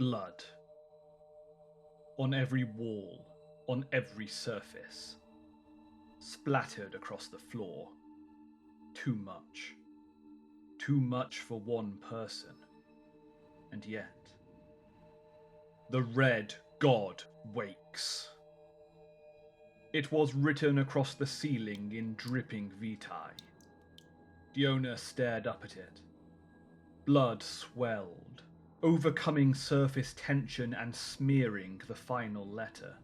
Blood. On every wall, on every surface. Splattered across the floor. Too much. Too much for one person. And yet... The Red God wakes. It was written across the ceiling in dripping vitae. Diona stared up at it. Blood swelled, overcoming surface tension and smearing the final letter.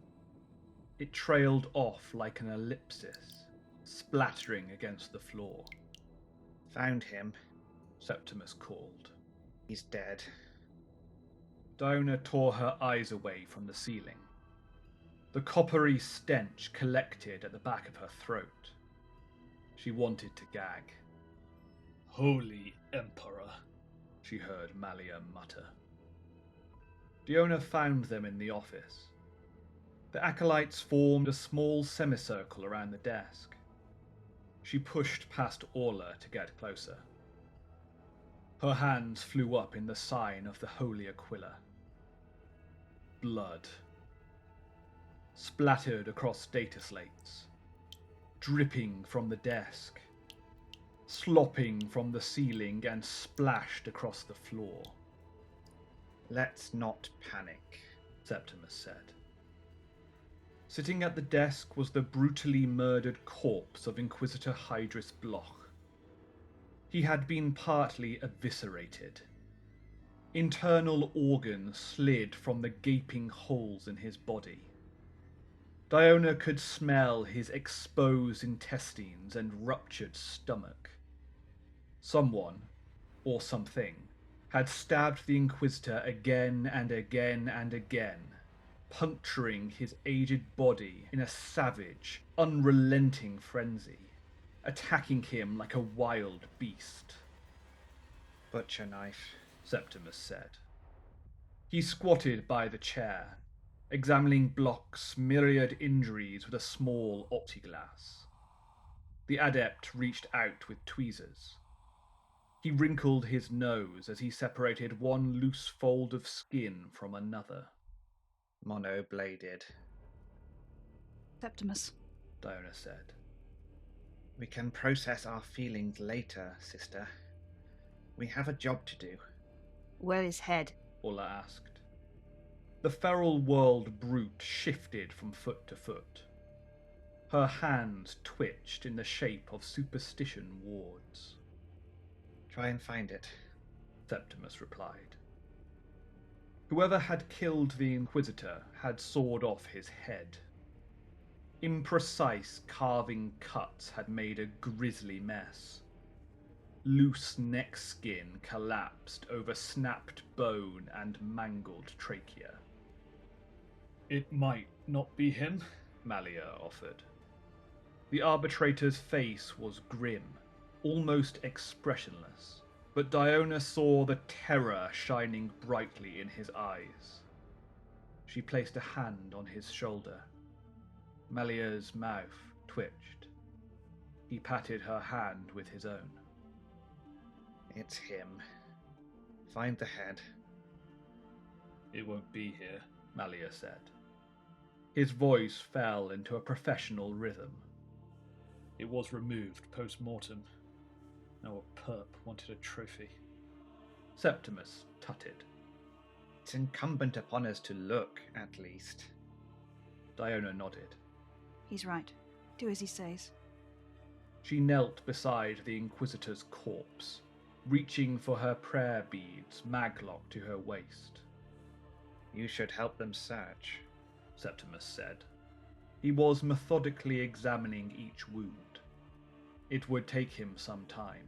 It trailed off like an ellipsis, splattering against the floor. Found him, Septimus called. He's dead. Diona tore her eyes away from the ceiling. The coppery stench collected at the back of her throat. She wanted to gag. Holy Emperor, she heard Malia mutter. Diona found them in the office. The acolytes formed a small semicircle around the desk. She pushed past Orla to get closer. Her hands flew up in the sign of the Holy Aquila. Blood. Splattered across data slates. Dripping from the desk. Slopping from the ceiling and splashed across the floor. Let's not panic, Septimus said. Sitting at the desk was the brutally murdered corpse of Inquisitor Hydrus Bloch. He had been partly eviscerated. Internal organs slid from the gaping holes in his body. Diona could smell his exposed intestines and ruptured stomach. Someone, or something, had stabbed the Inquisitor again and again and again, puncturing his aged body in a savage, unrelenting frenzy, attacking him like a wild beast. Butcher knife, Septimus said. He squatted by the chair, examining Bloch's myriad injuries with a small optiglass. The adept reached out with tweezers. He wrinkled his nose as he separated one loose fold of skin from another. Mono-bladed. Septimus, Diona said. We can process our feelings later, sister. We have a job to do. where is head? Orla asked. The feral world brute shifted from foot to foot. Her hands twitched in the shape of superstition wards. Try and find it, Septimus replied. Whoever had killed the Inquisitor had sawed off his head. Imprecise carving cuts had made a grisly mess. Loose neck skin collapsed over snapped bone and mangled trachea. it might not be him. Malia offered. The arbitrator's face was grim, almost expressionless, but Diona saw the terror shining brightly in his eyes. She placed a hand on his shoulder. Malia's mouth twitched. He patted her hand with his own. It's him. Find the head. It won't be here. Malia said. His voice fell into a professional rhythm. It was removed post-mortem. Now a perp wanted a trophy. Septimus tutted. It's incumbent upon us to look, at least. Diona nodded. He's right. Do as he says. She knelt beside the Inquisitor's corpse, reaching for her prayer beads maglocked to her waist. You should help them search, Septimus said. He was methodically examining each wound. It would take him some time.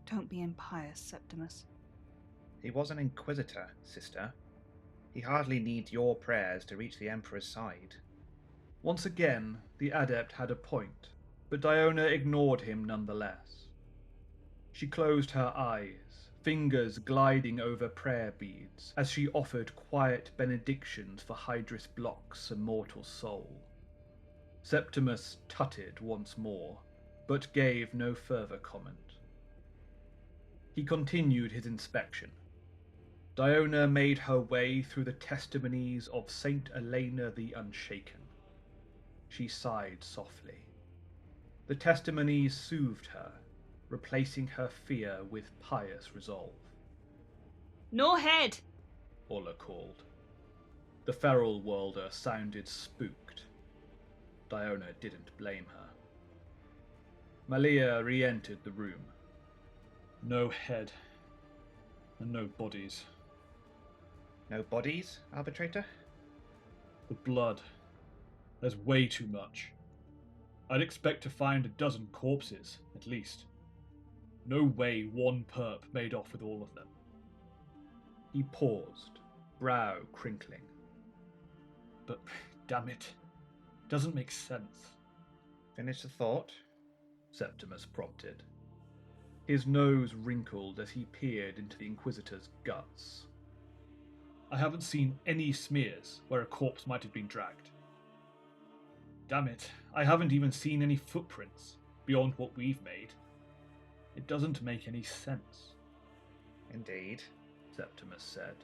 Don't be impious, Septimus. He was an Inquisitor, sister. He hardly needs your prayers to reach the Emperor's side. Once again, the adept had a point, but Diona ignored him nonetheless. She closed her eyes, fingers gliding over prayer beads as she offered quiet benedictions for Hydrus Bloch's immortal soul. Septimus tutted once more, but gave no further comment. He continued his inspection. Diona made her way through the testimonies of Saint Elena the Unshaken. She sighed softly. The testimonies soothed her, replacing her fear with pious resolve. No head! Orla called. The feral worlder sounded spooked. Diona didn't blame her. Malia re-entered the room. No head. And no bodies. No bodies, Arbitrator? The blood. There's way too much. I'd expect to find a dozen corpses, at least. No way one perp made off with all of them. He paused, brow crinkling. But, damn it, doesn't make sense. Finish the thought. Septimus prompted. His nose wrinkled as he peered into the Inquisitor's guts. I haven't seen any smears where a corpse might have been dragged. Damn it, I haven't even seen any footprints beyond what we've made. It doesn't make any sense. Indeed, Septimus said.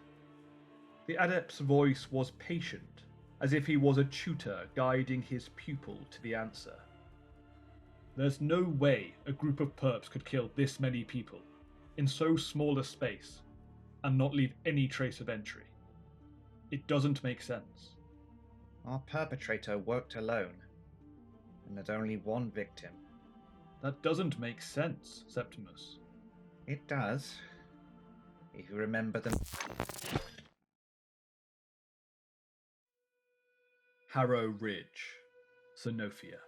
The adept's voice was patient, as if he was a tutor guiding his pupil to the answer. There's no way a group of perps could kill this many people in so small a space and not leave any trace of entry. It doesn't make sense. Our perpetrator worked alone, and there's only one victim. That doesn't make sense, Septimus. It does, if you remember them. Harrow Ridge, Zenofia.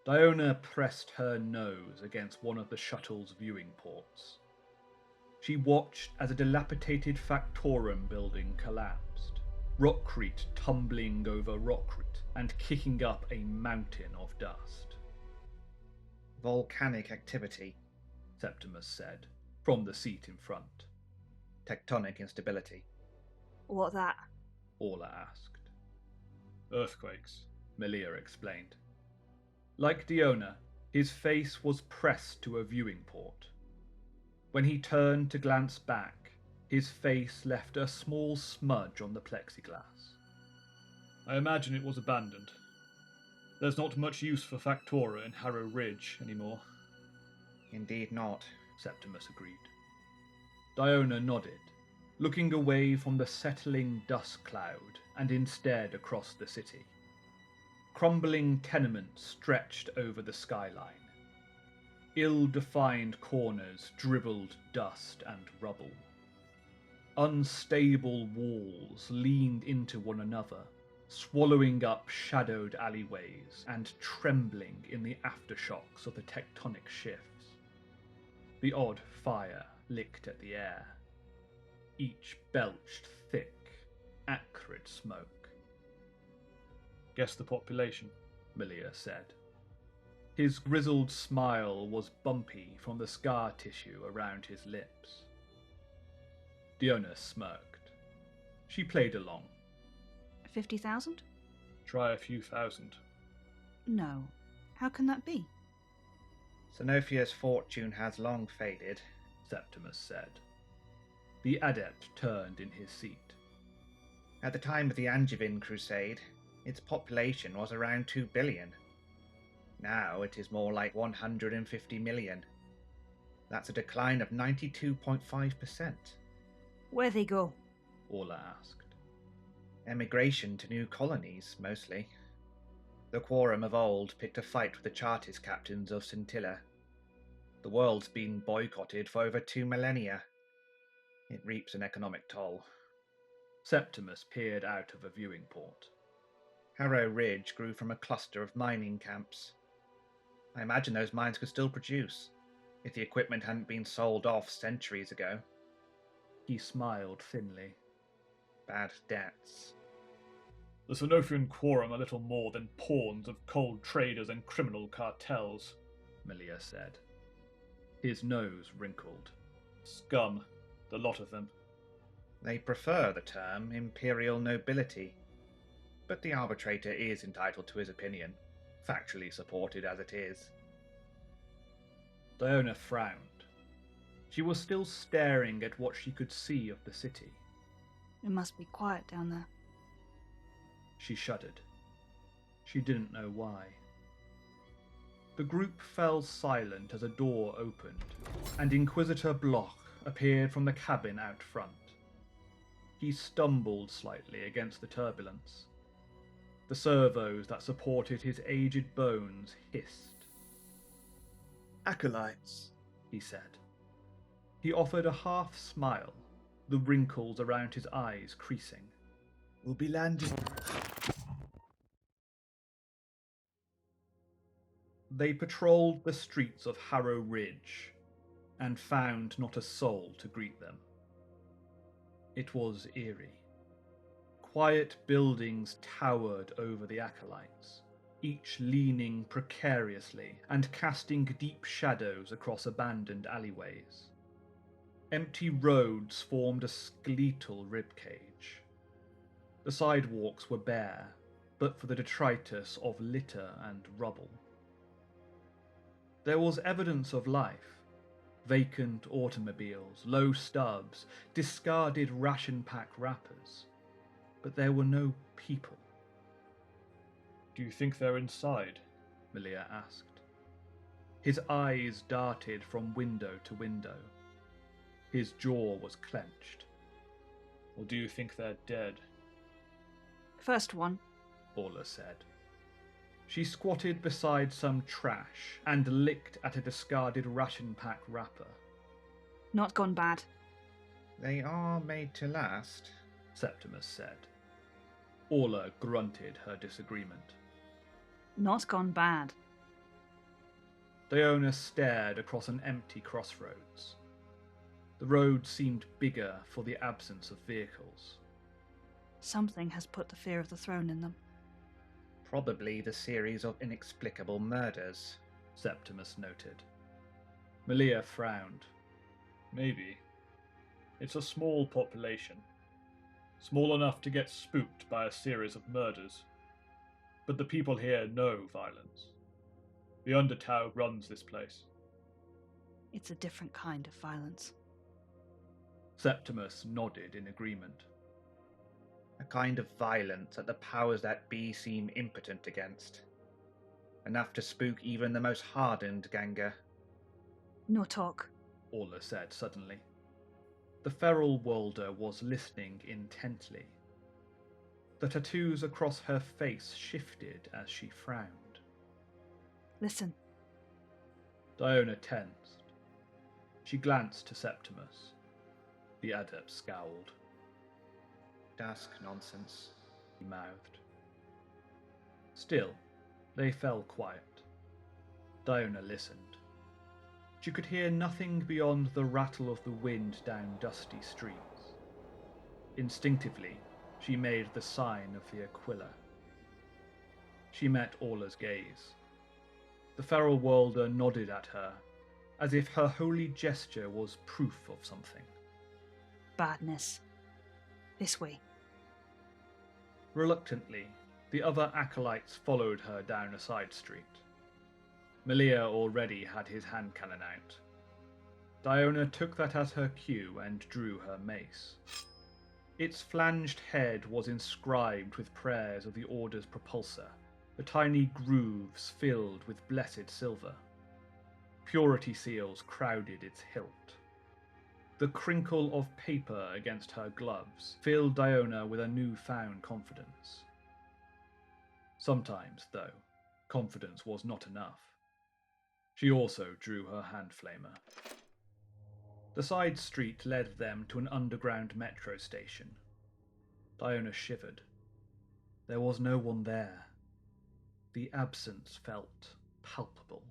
Diona pressed her nose against one of the shuttle's viewing ports. She watched as a dilapidated factorum building collapsed, rockcrete tumbling over rockcrete and kicking up a mountain of dust. Volcanic activity, Septimus said, from the seat in front. tectonic instability. What that? Orla asked. Earthquakes. Malia explained. Like Diona, his face was pressed to a viewing port. When he turned to glance back, his face left a small smudge on the plexiglass. I imagine it was abandoned. There's not much use for Factora in Harrow Ridge anymore. Indeed not. Septimus agreed. Diona nodded, looking away from the settling dust cloud and instead across the city. Crumbling tenements stretched over the skyline. Ill-defined corners dribbled dust and rubble. Unstable walls leaned into one another, swallowing up shadowed alleyways and trembling in the aftershocks of the tectonic shifts. The odd fire licked at the air. Each belched thick, acrid smoke. Guess the population, Malia said. His grizzled smile was bumpy from the scar tissue around his lips. Diona smirked. She played along. 50,000? Try a few thousand. No. How can that be? Zenofia's fortune has long faded, Septimus said. The adept turned in his seat. At the time of the Angevin Crusade, its population was around 2 billion. Now it is more like 150 million. That's a decline of 92.5%. Where they go? Orla asked. Emigration to new colonies, mostly. The Quorum of old picked a fight with the Chartist captains of Scintilla. The world's been boycotted for over 2 millennia. It reaps an economic toll. Septimus peered out of a viewing port. Harrow Ridge grew from a cluster of mining camps. I imagine those mines could still produce, if the equipment hadn't been sold off centuries ago. He smiled thinly. Bad debts. The Zenofian Quorum are little more than pawns of cold traders and criminal cartels, Malia said. His nose wrinkled. Scum, the lot of them. They prefer the term imperial nobility, but the arbitrator is entitled to his opinion, factually supported as it is. Diona frowned. She was still staring at what she could see of the city. It must be quiet down there. She shuddered. She didn't know why. The group fell silent as a door opened, and Inquisitor Bloch appeared from the cabin out front. He stumbled slightly against the turbulence. The servos that supported his aged bones hissed. "Acolytes," He said. He offered a half smile, the wrinkles around his eyes creasing. "will be landing." They patrolled the streets of Harrow Ridge and found not a soul to greet them. It was eerie. Quiet buildings towered over the acolytes, each leaning precariously and casting deep shadows across abandoned alleyways. Empty roads formed a skeletal ribcage. The sidewalks were bare, but for the detritus of litter and rubble. There was evidence of life. Vacant automobiles, low stubs, discarded ration pack wrappers. But there were no people. Do you think they're inside? Malia asked. His eyes darted from window to window. His jaw was clenched. Or do you think they're dead? First one. Orla said. She squatted beside some trash and licked at a discarded ration pack wrapper. Not gone bad. They are made to last, Septimus said. Orla grunted her disagreement. Not gone bad. Diona stared across an empty crossroads. The road seemed bigger for the absence of vehicles. Something has put the fear of the throne in them. Probably the series of inexplicable murders, Septimus noted. Malia frowned. Maybe. It's a small population. Small enough to get spooked by a series of murders. But the people here know violence. The Undertow runs this place. It's a different kind of violence. Septimus nodded in agreement. a kind of violence that the powers that be seem impotent against. Enough to spook even the most hardened Ganga. No talk. Orla said suddenly. The feral Walder was listening intently. The tattoos across her face shifted as she frowned. Listen. Diona tensed. She glanced to Septimus. The adept scowled. Dusk nonsense, He mouthed. Still, they fell quiet. Diona listened. She could hear nothing beyond the rattle of the wind down dusty streets. Instinctively, she made the sign of the Aquila. She met Orla's gaze. The feral Walder nodded at her, as if her holy gesture was proof of something. Badness. This way. Reluctantly, the other acolytes followed her down a side street. Malia already had his hand cannon out. Diona took that as her cue and drew her mace. Its flanged head was inscribed with prayers of the Order's propulsor, the tiny grooves filled with blessed silver. Purity seals crowded its hilt. The crinkle of paper against her gloves filled Diona with a newfound confidence. Sometimes, though, confidence was not enough. She also drew her hand flamer. The side street led them to an underground metro station. Diona shivered. There was no one there. The absence felt palpable.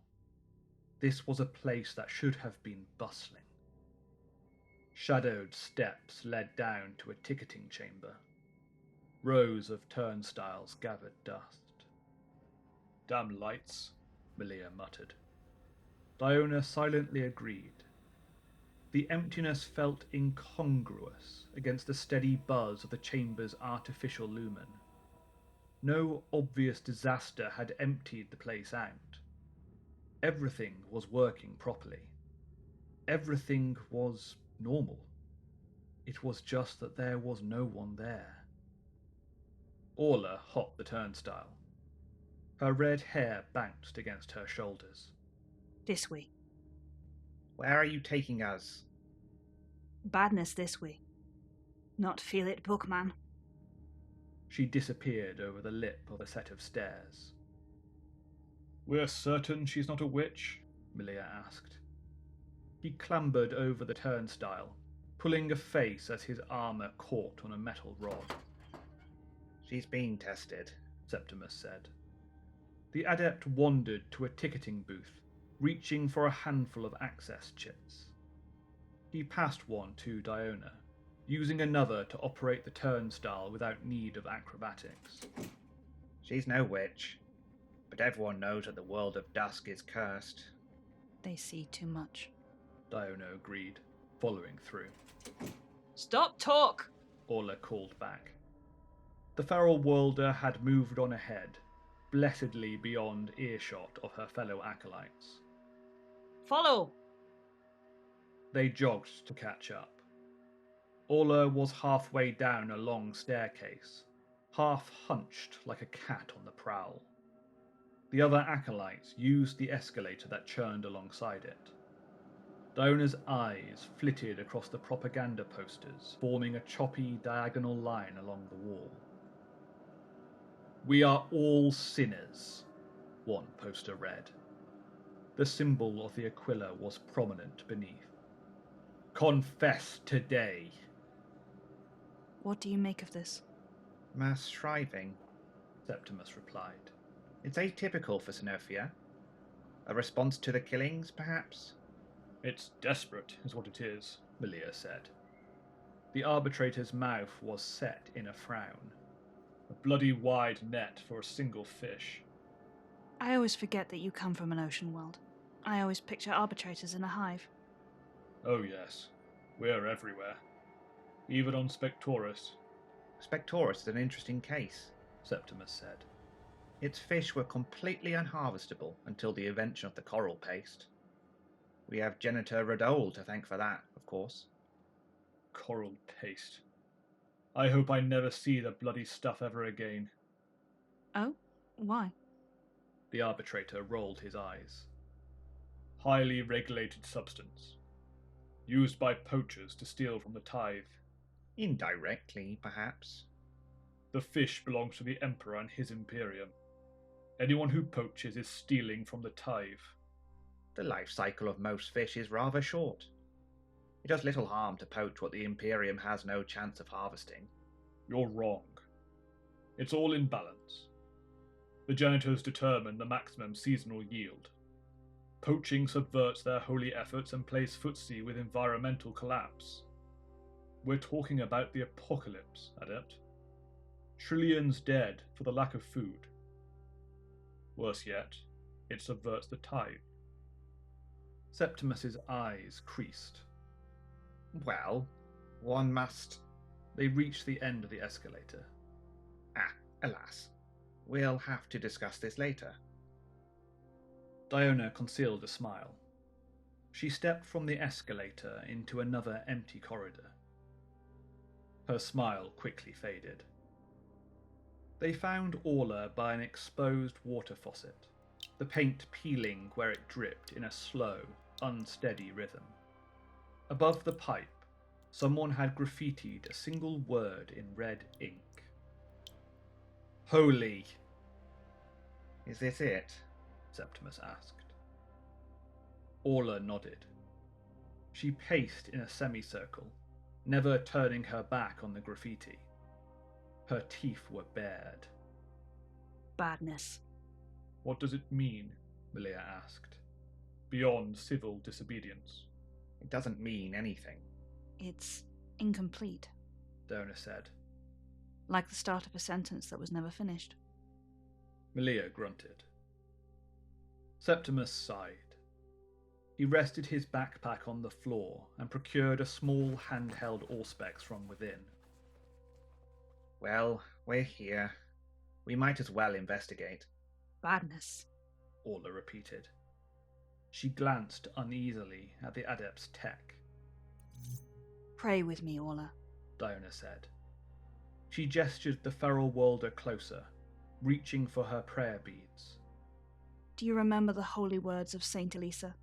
This was a place that should have been bustling. Shadowed steps led down to a ticketing chamber. Rows of turnstiles gathered dust. Damn lights, Malia muttered. Diona silently agreed. The emptiness felt incongruous against the steady buzz of the chamber's artificial lumen. No obvious disaster had emptied the place out. Everything was working properly. Everything was normal. It was just that there was no one there. Orla hopped the turnstile. Her red hair bounced against her shoulders. This way. Where are you taking us? Badness this way. Not feel it, bookman. She disappeared over the lip of a set of stairs. We're certain she's not a witch? Malia asked. He clambered over the turnstile, pulling a face as his armour caught on a metal rod. She's being tested, Septimus said. The adept wandered to a ticketing booth, reaching for a handful of access chips. He passed one to Diona, using another to operate the turnstile without need of acrobatics. She's no witch, but everyone knows that the world of dusk is cursed. They see too much. Diona agreed, following through. Stop talk! Orla called back. The feral worlder had moved on ahead, blessedly beyond earshot of her fellow acolytes. Follow! They jogged to catch up. Orla was halfway down a long staircase, half hunched like a cat on the prowl. The other acolytes used the escalator that churned alongside it. Diona's eyes flitted across the propaganda posters, forming a choppy diagonal line along the wall. "We are all sinners," one poster read. The symbol of the Aquila was prominent beneath. "Confess today." What do you make of this? Mass shriving, Septimus replied. It's atypical for Sinofia. A response to the killings, perhaps? It's desperate, is what it is, Malia said. The arbitrator's mouth was set in a frown. A bloody wide net for a single fish. I always forget that you come from an ocean world. I always picture arbitrators in a hive. Oh yes, we're everywhere. Even on Spectorus. Spectorus is an interesting case, Septimus said. Its fish were completely unharvestable until the invention of the coral paste. We have Genitor Radol to thank for that, of course. Coral paste. I hope I never see the bloody stuff ever again. Oh? Why? The arbitrator rolled his eyes. Highly regulated substance. Used by poachers to steal from the tithe. Indirectly, perhaps. The fish belongs to the Emperor and his Imperium. Anyone who poaches is stealing from the tithe. The life cycle of most fish is rather short. It does little harm to poach what the Imperium has no chance of harvesting. You're wrong. It's all in balance. The janitors determine the maximum seasonal yield. Poaching subverts their holy efforts and plays footsie with environmental collapse. We're talking about the apocalypse, Adept. Trillions dead for the lack of food. Worse yet, it subverts the tithe. Septimus's eyes creased. Well, one must... They reached the end of the escalator. Alas. We'll have to discuss this later. Diona concealed a smile. She stepped from the escalator into another empty corridor. Her smile quickly faded. They found Orla by an exposed water faucet, the paint peeling where it dripped in a slow, unsteady rhythm. Above the pipe, someone had graffitied a single word in red ink. "Holy." Is this it? Septimus asked. Orla nodded. She paced in a semicircle, never turning her back on the graffiti. Her teeth were bared. Badness. What does it mean? Malia asked. Beyond civil disobedience. It doesn't mean anything. It's incomplete. Diona said. Like the start of a sentence that was never finished. Malia grunted. Septimus sighed. He rested his backpack on the floor and procured a small handheld auspex from within. Well, we're here. We might as well investigate. Badness. Orla repeated. She glanced uneasily at the adept's tech. Pray with me, Orla. Diona said. She gestured the feral worlder closer, reaching for her prayer beads. Do you remember the holy words of Saint Elisa?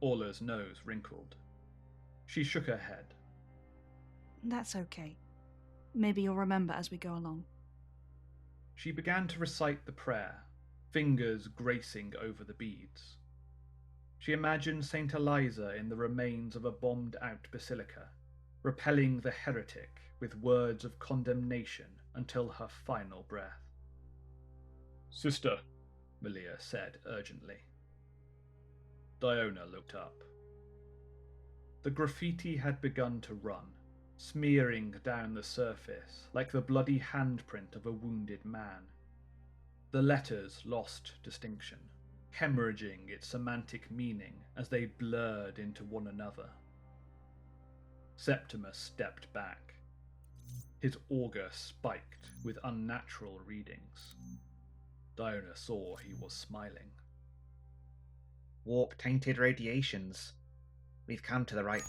Orla's nose wrinkled. She shook her head. That's okay. Maybe you'll remember as we go along. She began to recite the prayer, fingers gracing over the beads. She imagined Saint Eliza in the remains of a bombed-out basilica, repelling the heretic with words of condemnation until her final breath. Sister, Malia said urgently. Diona looked up. The graffiti had begun to run, smearing down the surface like the bloody handprint of a wounded man. The letters lost distinction, hemorrhaging its semantic meaning as they blurred into one another. Septimus stepped back. His auger spiked with unnatural readings. Diona saw he was smiling. Warp-tainted radiations. We've come to the right...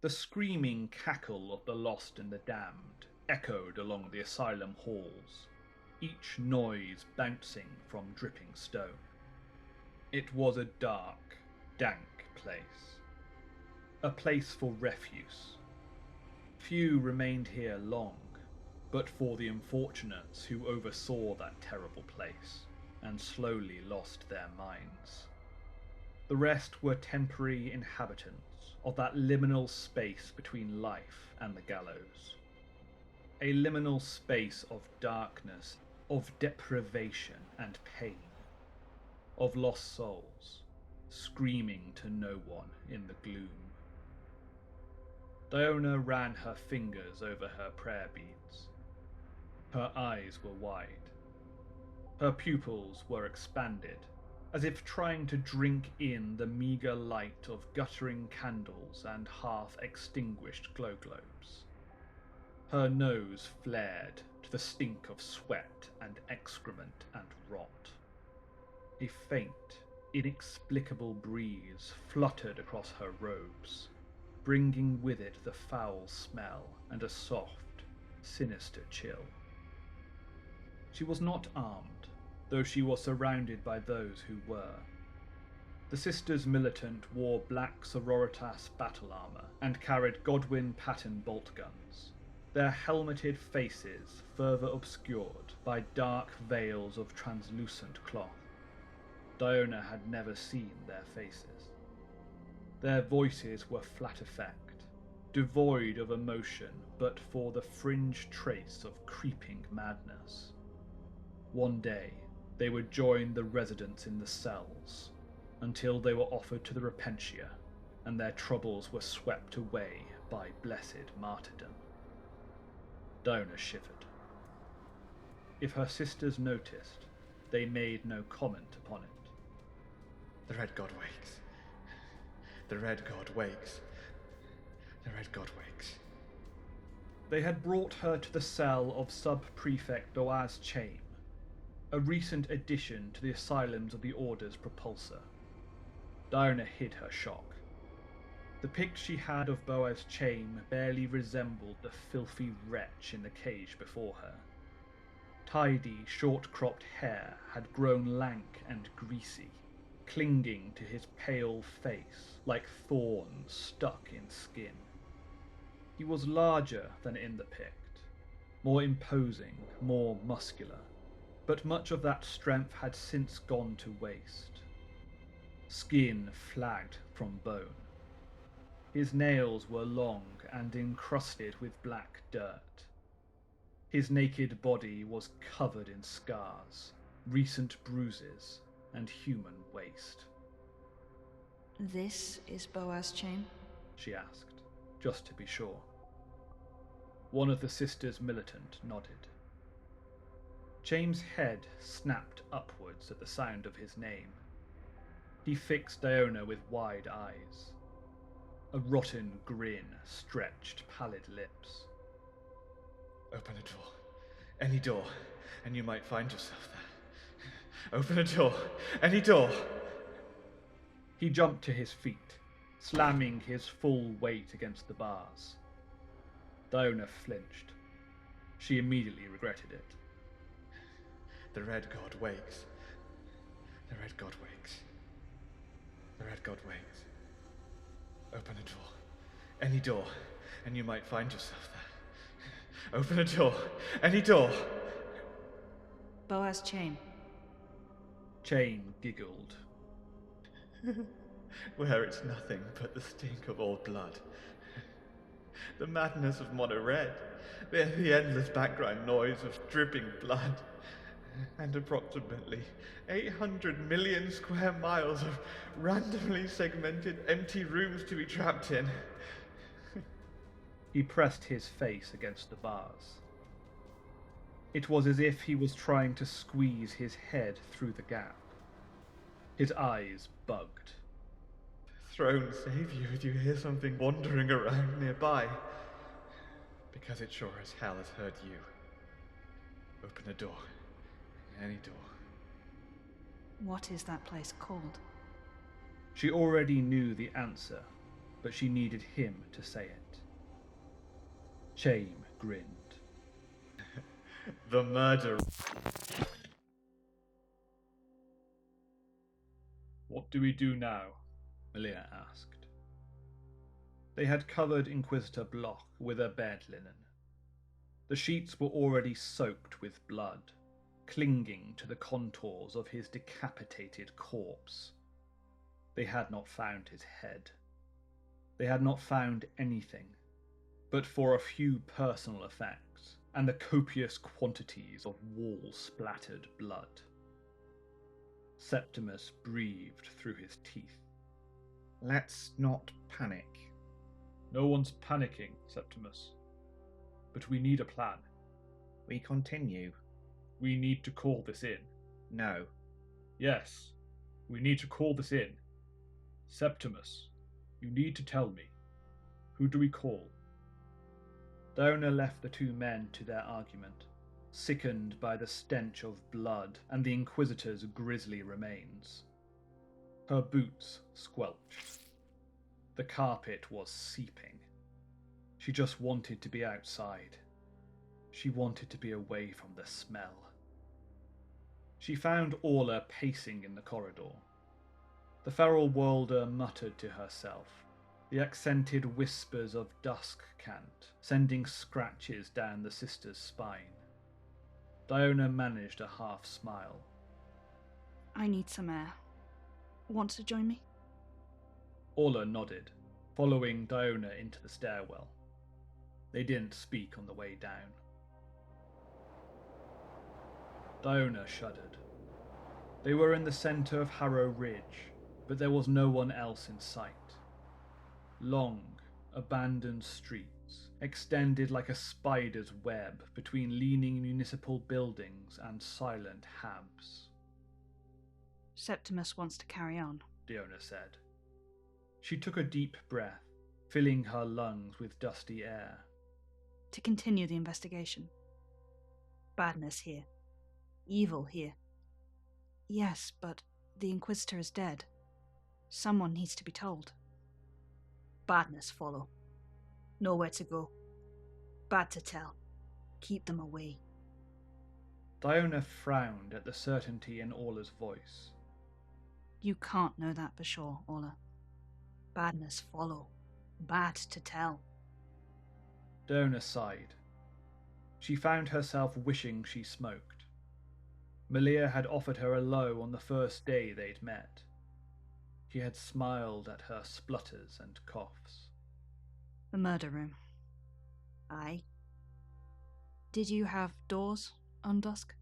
The screaming cackle of the lost and the damned echoed along the asylum halls, each noise bouncing from dripping stone. It was a dark, dank place. A place for refuse. Few remained here long, but for the unfortunates who oversaw that terrible place and slowly lost their minds. The rest were temporary inhabitants of that liminal space between life and the gallows. A liminal space of darkness, of deprivation and pain, of lost souls, screaming to no one in the gloom. Diona ran her fingers over her prayer beads. Her eyes were wide. Her pupils were expanded, as if trying to drink in the meagre light of guttering candles and half-extinguished glow globes. Her nose flared to the stink of sweat and excrement and rot. A faint, inexplicable breeze fluttered across her robes, bringing with it the foul smell and a soft, sinister chill. She was not armed, though she was surrounded by those who were. The Sisters Militant wore black Sororitas battle armour and carried Godwin pattern bolt guns, their helmeted faces further obscured by dark veils of translucent cloth. Diona had never seen their faces. Their voices were flat effect, devoid of emotion but for the fringe trace of creeping madness. One day, they would join the residents in the cells, until they were offered to the Repentia, and their troubles were swept away by blessed martyrdom. Diona shivered. If her sisters noticed, they made no comment upon it. The Red God wakes. The Red God wakes. The Red God wakes. They had brought her to the cell of Sub-Prefect Boaz Chaim, a recent addition to the asylums of the Order's propulsor. Diona hid her shock. The pic she had of Boaz Chaim barely resembled the filthy wretch in the cage before her. Tidy, short-cropped hair had grown lank and greasy, clinging to his pale face like thorns stuck in skin. He was larger than in the Pict, more imposing, more muscular, but much of that strength had since gone to waste. Skin flagged from bone. His nails were long and encrusted with black dirt. His naked body was covered in scars, recent bruises, and human waste. This is Boaz Chaim? She asked, just to be sure. One of the Sisters Militant nodded. Chaim's head snapped upwards at the sound of his name. He fixed Diona with wide eyes. A rotten grin stretched pallid lips. Open the door. Any door, and you might find yourself there. Open a door. Any door. He jumped to his feet, slamming his full weight against the bars. Diona flinched. She immediately regretted it. The Red God wakes. The Red God wakes. The Red God wakes. Open a door. Any door, and you might find yourself there. Open a door. Any door. Boaz Chain. Chain giggled. Where it's nothing but the stink of old blood. The madness of Mono Red. The endless background noise of dripping blood. And approximately 800 million square miles of randomly segmented empty rooms to be trapped in. He pressed his face against the bars. It was as if he was trying to squeeze his head through the gap. His eyes bugged. Throne save you if you hear something wandering around nearby. Because it sure as hell has heard you. Open a door. Any door. What is that place called? She already knew the answer, but she needed him to say it. Chain grinned. The murder. What do we do now? Malia asked. They had covered Inquisitor Bloch with a bed linen. The sheets were already soaked with blood, clinging to the contours of his decapitated corpse. They had not found his head. They had not found anything, but for a few personal effects and the copious quantities of wall-splattered blood. Septimus breathed through his teeth. Let's not panic. No one's panicking, Septimus. But we need a plan. We continue. We need to call this in. No. Yes, we need to call this in. Septimus, you need to tell me. Who do we call? Diona left the two men to their argument, sickened by the stench of blood and the Inquisitor's grisly remains. Her boots squelched. The carpet was seeping. She just wanted to be outside. She wanted to be away from the smell. She found Orla pacing in the corridor. The feral worlder muttered to herself, the accented whispers of dusk cant sending scratches down the sister's spine. Diona managed a half smile. I need some air. Want to join me? Orla nodded, following Diona into the stairwell. They didn't speak on the way down. Diona shuddered. They were in the centre of Harrow Ridge, but there was no one else in sight. Long, abandoned streets extended like a spider's web between leaning municipal buildings and silent habs. Septimus wants to carry on, Diona said. She took a deep breath, filling her lungs with dusty air. to continue the investigation. Badness here. Evil here. Yes, but the Inquisitor is dead. Someone needs to be told. Badness follow. Nowhere to go. Bad to tell. Keep them away. Diona frowned at the certainty in Orla's voice. You can't know that for sure, Orla. Badness follow. Bad to tell. Diona sighed. She found herself wishing she smoked. Malia had offered her a low on the first day they'd met. He had smiled at her splutters and coughs. The murder room. Aye. Did you have doors on Dusk?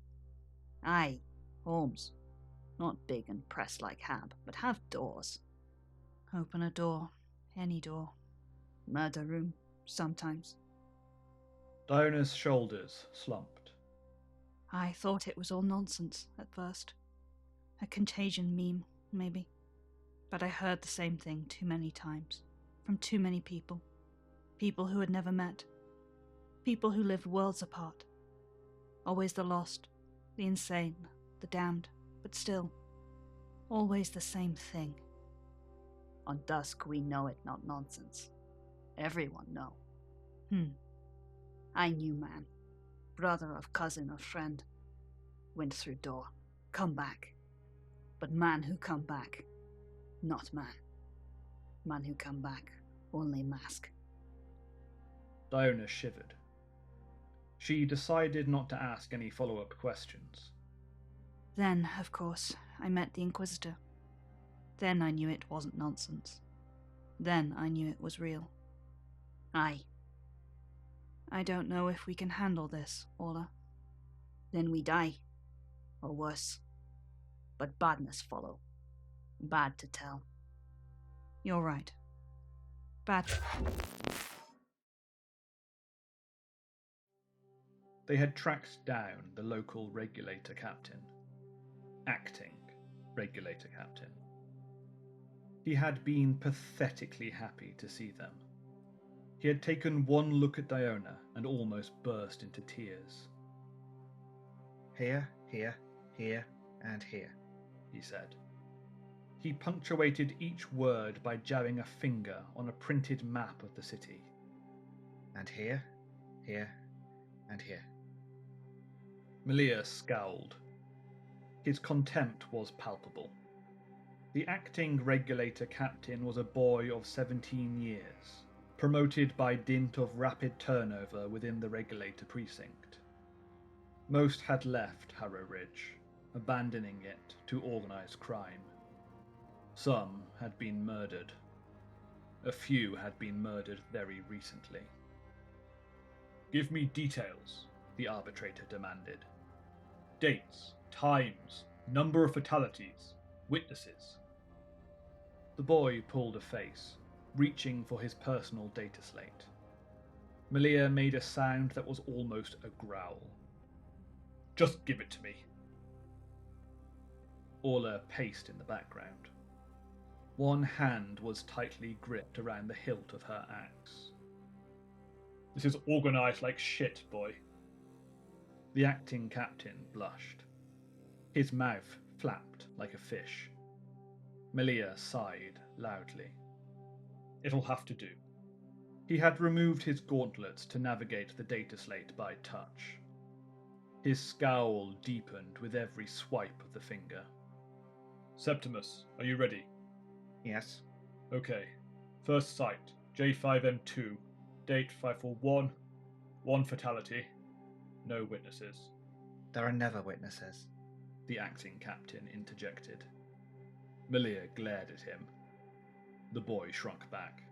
Aye, Holmes. Not big and pressed like Hab, but have doors. Open a door, any door. Murder room, sometimes. Diona's shoulders slumped. I thought it was all nonsense at first. A contagion meme, maybe. But I heard the same thing too many times, from too many people. People who had never met. People who lived worlds apart. Always the lost, the insane, the damned, but still, always the same thing. On dusk we know it, not nonsense. Everyone know. I knew man, brother of cousin of friend. Went through door, come back. But man who come back, not man. Man who come back, only mask. Diona shivered. She decided not to ask any follow-up questions. Then, of course, I met the Inquisitor. Then I knew it wasn't nonsense. Then I knew it was real. I don't know if we can handle this, Orla. Then we die. Or worse. But badness follow. Bad to tell. You're right. Bad. They had tracked down the local regulator captain. Acting regulator captain. He had been pathetically happy to see them. He had taken one look at Diona and almost burst into tears. Here, here, here, and here, he said. He punctuated each word by jabbing a finger on a printed map of the city. And here, here, and here. Malia scowled. His contempt was palpable. The acting regulator captain was a boy of 17 years, promoted by dint of rapid turnover within the regulator precinct. Most had left Harrow Ridge, abandoning it to organised crime. Some had been murdered. A few had been murdered very recently. Give me details, the arbitrator demanded. Dates, times, number of fatalities, witnesses. The boy pulled a face, reaching for his personal data slate. Malia made a sound that was almost a growl. Just give it to me. Orla paced in the background. One hand was tightly gripped around the hilt of her axe. This is organised like shit, boy. The acting captain blushed. His mouth flapped like a fish. Malia sighed loudly. It'll have to do. He had removed his gauntlets to navigate the data slate by touch. His scowl deepened with every swipe of the finger. Septimus, are you ready? Yes. Okay. First site, J5M2. Date 541. 1 fatality. No witnesses. There are never witnesses, the acting captain interjected. Malia glared at him. The boy shrunk back.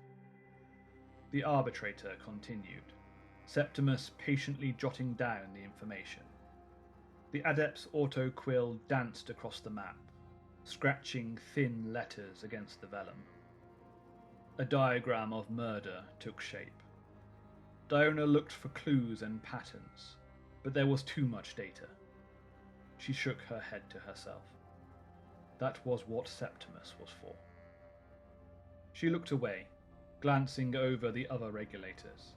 The arbitrator continued, Septimus patiently jotting down the information. The adept's auto-quill danced across the map, scratching thin letters against the vellum. A diagram of murder took shape. Diona looked for clues and patterns, but there was too much data. She shook her head to herself. That was what Septimus was for. She looked away, glancing over the other regulators.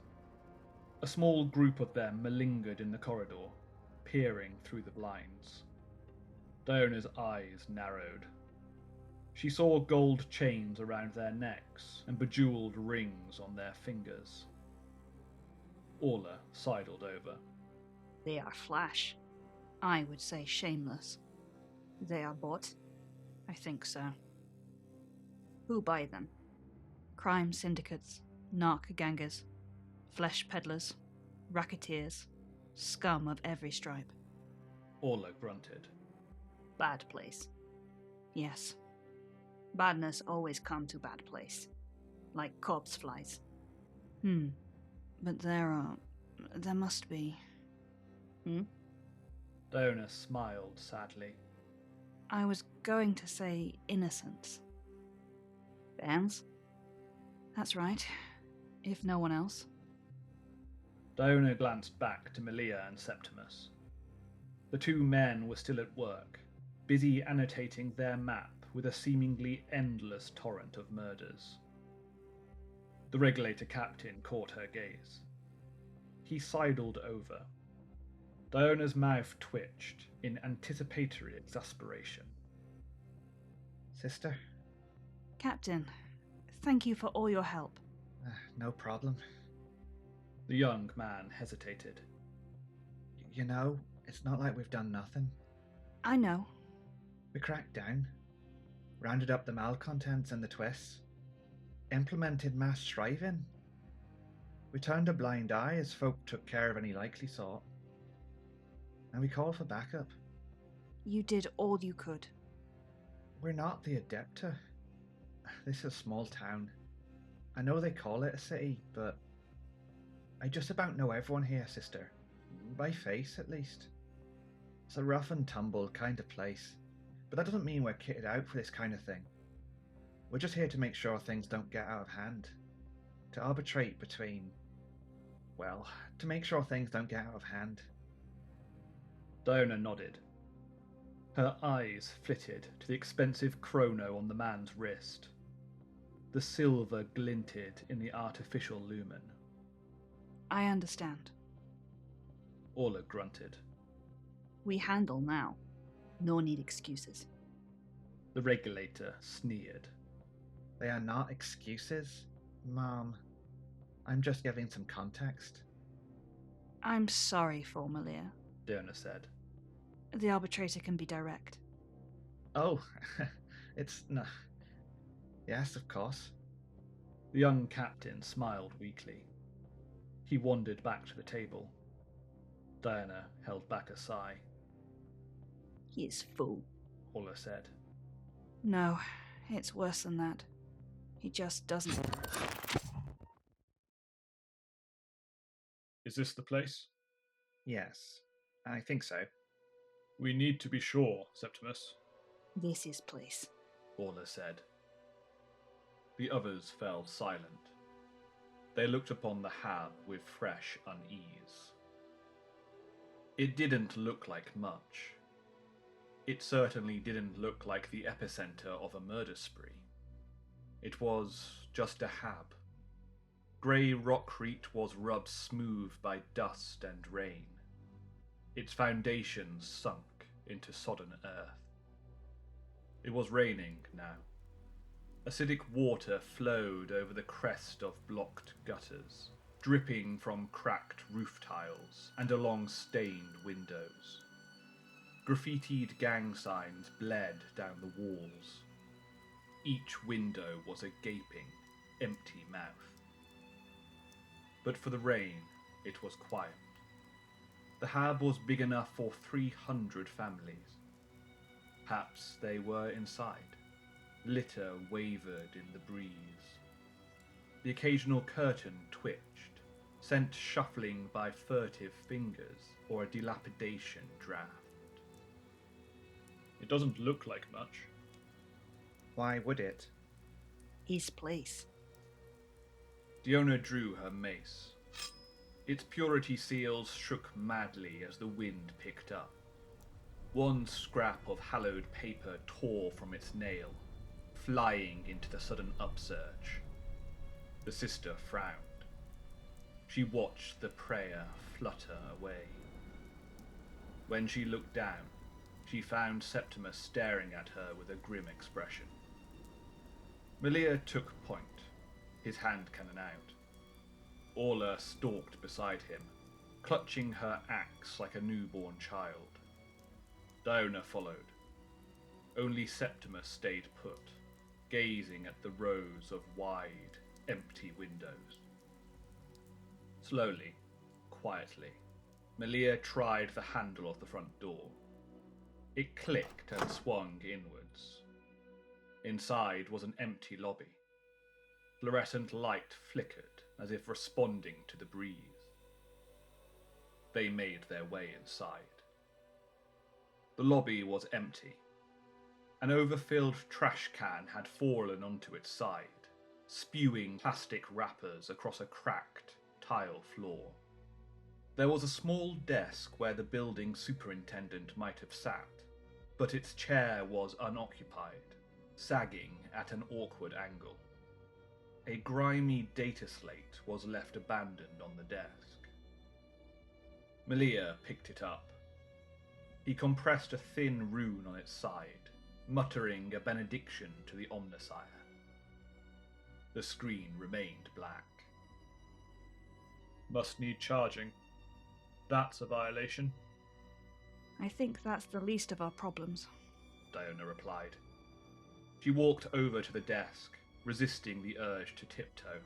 A small group of them malingered in the corridor, peering through the blinds. Diona's eyes narrowed. She saw gold chains around their necks and bejeweled rings on their fingers. Orla sidled over. They are flash. I would say shameless. They are bought? I think so. Who buy them? Crime syndicates, narc gangers, flesh peddlers, racketeers, scum of every stripe. Orla grunted. Bad place. Yes. Badness always come to bad place. Like corpse flies. But there must be. Diona smiled sadly. I was going to say innocence. Bands? That's right. If no one else. Diona glanced back to Malia and Septimus. The two men were still at work, busy annotating their map with a seemingly endless torrent of murders. The regulator captain caught her gaze. He sidled over. Diona's mouth twitched in anticipatory exasperation. Sister? Captain, thank you for all your help. No problem. The young man hesitated. You know, it's not like we've done nothing. I know. We cracked down, rounded up the malcontents and the twists, implemented mass striving. We turned a blind eye as folk took care of any likely sort. And we called for backup. You did all you could. We're not the Adepta. This is a small town. I know they call it a city, but I just about know everyone here, sister. By face, at least. It's a rough and tumble kind of place, but that doesn't mean we're kitted out for this kind of thing. We're just here to make sure things don't get out of hand. To arbitrate between... well, to make sure things don't get out of hand. Diona nodded. Her eyes flitted to the expensive chrono on the man's wrist. The silver glinted in the artificial lumen. I understand. Orla grunted. We handle now. No need excuses. The regulator sneered. They are not excuses, Mom. I'm just giving some context. I'm sorry for Malia. Diona said. The arbitrator can be direct. Oh, it's no. Yes, of course. The young captain smiled weakly. He wandered back to the table. Diana held back a sigh. He is full. Orla said. No, it's worse than that. He just doesn't. Is this the place? Yes, I think so. We need to be sure, Septimus. This is place. Orla said. The others fell silent. They looked upon the hab with fresh unease. It didn't look like much. It certainly didn't look like the epicenter of a murder spree. It was just a hab. Grey rockcrete was rubbed smooth by dust and rain. Its foundations sunk into sodden earth. It was raining now. Acidic water flowed over the crest of blocked gutters, dripping from cracked roof tiles and along stained windows. Graffitied gang signs bled down the walls. Each window was a gaping, empty mouth. But for the rain, it was quiet. The hab was big enough for 300 families. Perhaps they were inside. Litter wavered in the breeze. The occasional curtain twitched, sent shuffling by furtive fingers or a dilapidation draft. It doesn't look like much. Why would it? His place. Diona drew her mace. Its purity seals shook madly as the wind picked up. One scrap of hallowed paper tore from its nail, flying into the sudden upsurge. The sister frowned. She watched the prayer flutter away. When she looked down, she found Septimus staring at her with a grim expression. Malia took point, his hand cannon out. Orla stalked beside him, clutching her axe like a newborn child. Diona followed. Only Septimus stayed put, gazing at the rows of wide, empty windows. Slowly, quietly, Malia tried the handle of the front door. It clicked and swung inwards. Inside was an empty lobby. Fluorescent light flickered as if responding to the breeze. They made their way inside. The lobby was empty. An overfilled trash can had fallen onto its side, spewing plastic wrappers across a cracked tile floor. There was a small desk where the building superintendent might have sat, but its chair was unoccupied, sagging at an awkward angle. A grimy data slate was left abandoned on the desk. Malia picked it up. He compressed a thin rune on its side, muttering a benediction to the Omnissiah. The screen remained black. Must need charging. That's a violation. I think that's the least of our problems. Diona replied. She walked over to the desk, resisting the urge to tiptoe.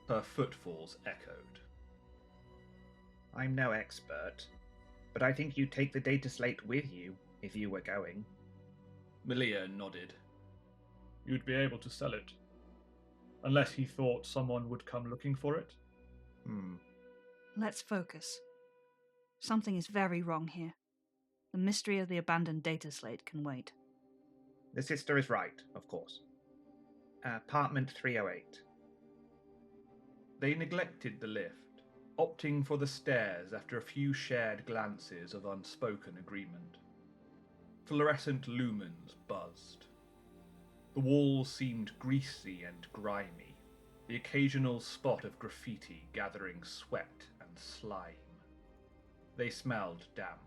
Her footfalls echoed. I'm no expert, but I think you'd take the data slate with you if you were going. Malia nodded. You'd be able to sell it. Unless he thought someone would come looking for it. Let's focus. Something is very wrong here. The mystery of the abandoned data slate can wait. The sister is right, of course. Apartment 308. They neglected the lift, opting for the stairs after a few shared glances of unspoken agreement. Fluorescent lumens buzzed. The walls seemed greasy and grimy, the occasional spot of graffiti gathering sweat and slime. They smelled damp.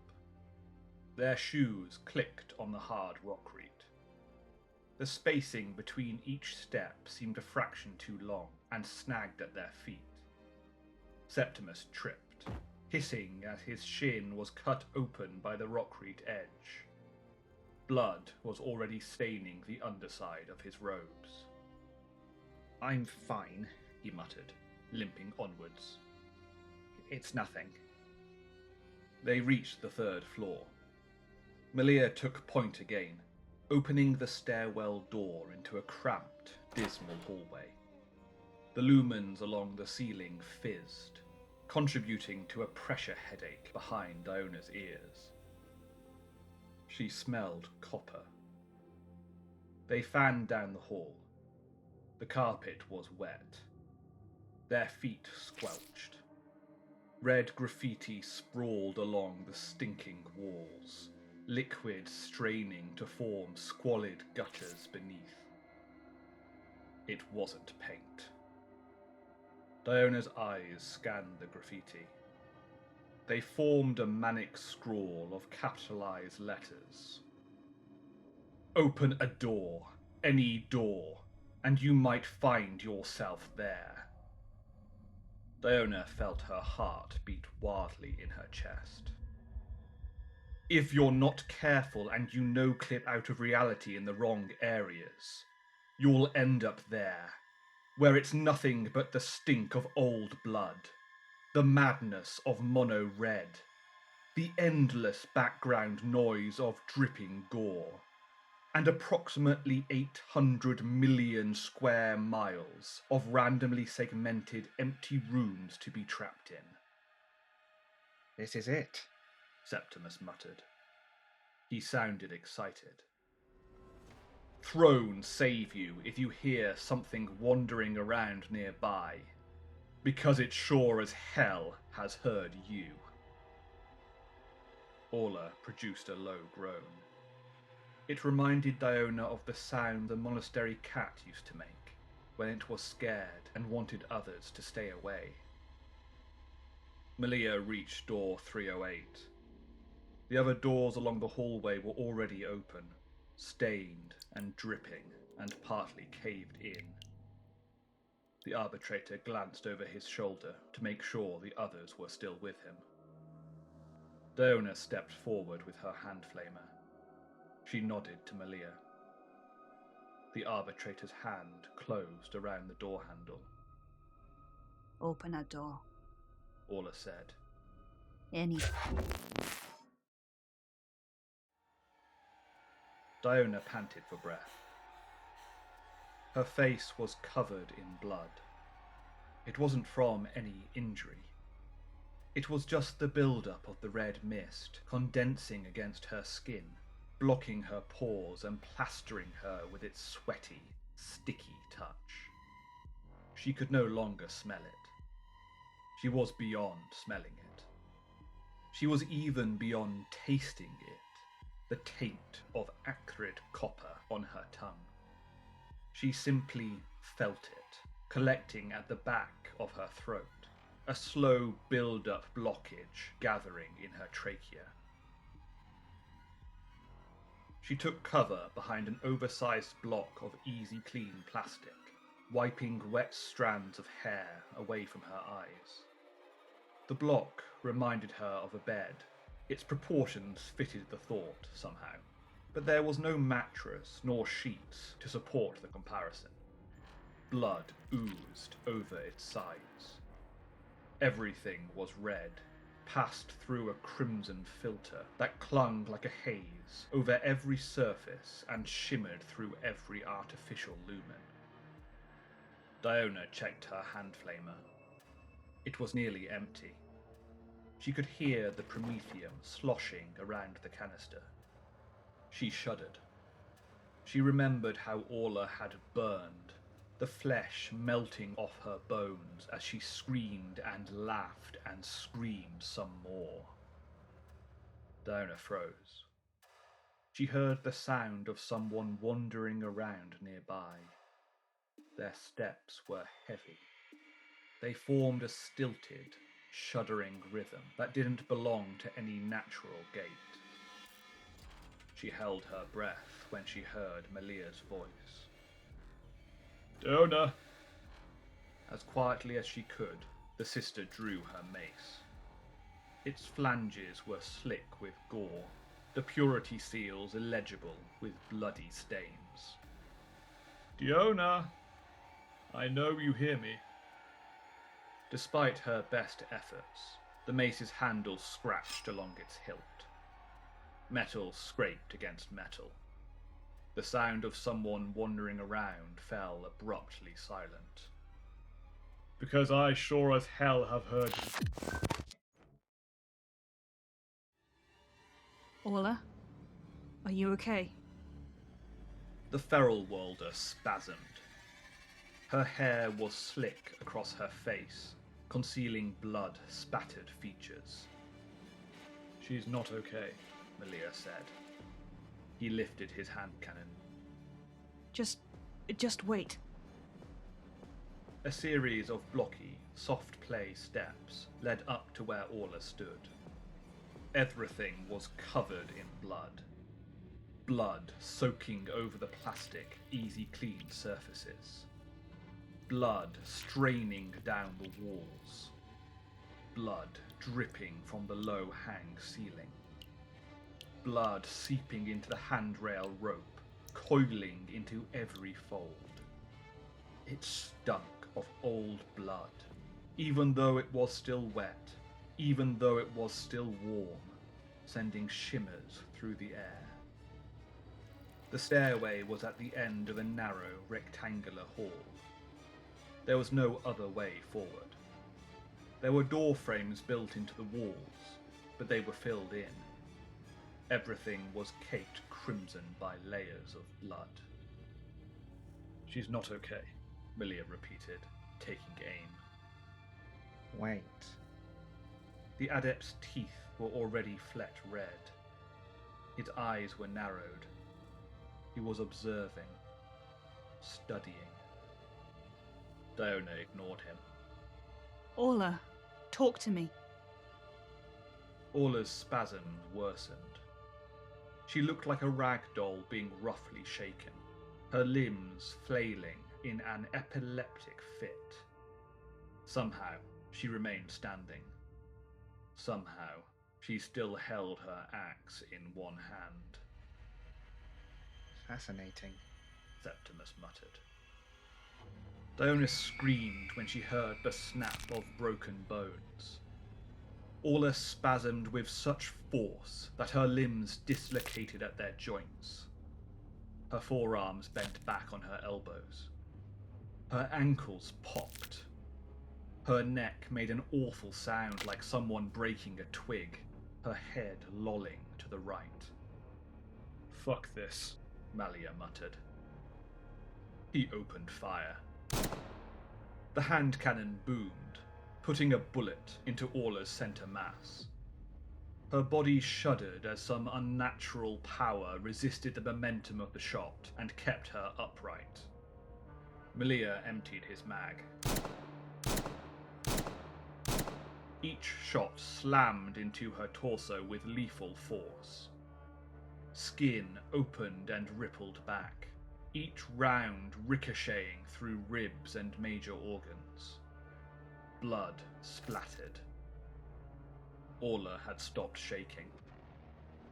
Their shoes clicked on the hard rockreete. The spacing between each step seemed a fraction too long and snagged at their feet. Septimus tripped, hissing as his shin was cut open by the rockreete edge. Blood was already staining the underside of his robes. I'm fine, He muttered, limping onwards. It's nothing. They reached the third floor. Malia took point again, opening the stairwell door into a cramped, dismal hallway. The lumens along the ceiling fizzed, contributing to a pressure headache behind Diona's ears. She smelled copper. They fanned down the hall. The carpet was wet. Their feet squelched. Red graffiti sprawled along the stinking walls, liquid straining to form squalid gutters beneath. It wasn't paint. Diona's eyes scanned the graffiti. They formed a manic scrawl of capitalized letters. Open a door, any door, and you might find yourself there. Diona felt her heart beat wildly in her chest. If you're not careful and you no-clip out of reality in the wrong areas, you'll end up there, where it's nothing but the stink of old blood, the madness of mono red, the endless background noise of dripping gore, and approximately 800 million square miles of randomly segmented empty rooms to be trapped in. This is it, Septimus muttered. He sounded excited. Throne save you if you hear something wandering around nearby, because it sure as hell has heard you. Orla produced a low groan. It reminded Diona of the sound the monastery cat used to make when it was scared and wanted others to stay away. Malia reached door 308. The other doors along the hallway were already open, stained and dripping and partly caved in. The arbitrator glanced over his shoulder to make sure the others were still with him. Diona stepped forward with her hand flamer. She nodded to Malia. The arbitrator's hand closed around the door handle. Open a door. Orla said. Any. Diona panted for breath. Her face was covered in blood. It wasn't from any injury. It was just the build-up of the red mist condensing against her skin, blocking her pores and plastering her with its sweaty, sticky touch. She could no longer smell it. She was beyond smelling it. She was even beyond tasting it, the taint of acrid copper on her tongue. She simply felt it, collecting at the back of her throat, a slow build-up blockage gathering in her trachea. She took cover behind an oversized block of easy clean plastic, wiping wet strands of hair away from her eyes. The block reminded her of a bed. Its proportions fitted the thought somehow, but there was no mattress nor sheets to support the comparison. Blood oozed over its sides. Everything was red, passed through a crimson filter that clung like a haze over every surface and shimmered through every artificial lumen. Diona checked her hand flamer. It was nearly empty. She could hear the promethium sloshing around the canister. She shuddered. She remembered how Orla had burned, the flesh melting off her bones as she screamed and laughed and screamed some more. Diona froze. She heard the sound of someone wandering around nearby. Their steps were heavy. They formed a stilted, shuddering rhythm that didn't belong to any natural gait. She held her breath when she heard Melia's voice. Diona! As quietly as she could, the sister drew her mace. Its flanges were slick with gore, the purity seals illegible with bloody stains. Diona! I know you hear me. Despite her best efforts, the mace's handle scratched along its hilt. Metal scraped against metal. The sound of someone wandering around fell abruptly silent. Because I sure as hell have heard you. Orla, are you okay? The feral Walder spasmed. Her hair was slick across her face, concealing blood-spattered features. She's not okay, Melia said. He lifted his hand cannon. Just wait. A series of blocky, soft play steps led up to where Orla stood. Everything was covered in blood. Blood soaking over the plastic, easy-clean surfaces. Blood straining down the walls. Blood dripping from the low-hang ceiling. Blood seeping into the handrail rope, coiling into every fold. It stunk of old blood, even though it was still wet, even though it was still warm, sending shimmers through the air. The stairway was at the end of a narrow, rectangular hall. There was no other way forward. There were door frames built into the walls, but they were filled in. Everything was caked crimson by layers of blood. She's not okay, Melia repeated, taking aim. Wait. The adept's teeth were already flecked red. His eyes were narrowed. He was observing, studying. Diona ignored him. Orla, talk to me. Orla's spasms worsened. She looked like a rag doll being roughly shaken, her limbs flailing in an epileptic fit. Somehow, she remained standing. Somehow, she still held her axe in one hand. Fascinating, Septimus muttered. Diona screamed when she heard the snap of broken bones. Orla spasmed with such force that her limbs dislocated at their joints. Her forearms bent back on her elbows. Her ankles popped. Her neck made an awful sound like someone breaking a twig, her head lolling to the right. Fuck this, Melia muttered. He opened fire. The hand cannon boomed, putting a bullet into Orla's center mass. Her body shuddered as some unnatural power resisted the momentum of the shot and kept her upright. Melia emptied his mag. Each shot slammed into her torso with lethal force. Skin opened and rippled back, each round ricocheting through ribs and major organs. Blood splattered. Orla had stopped shaking.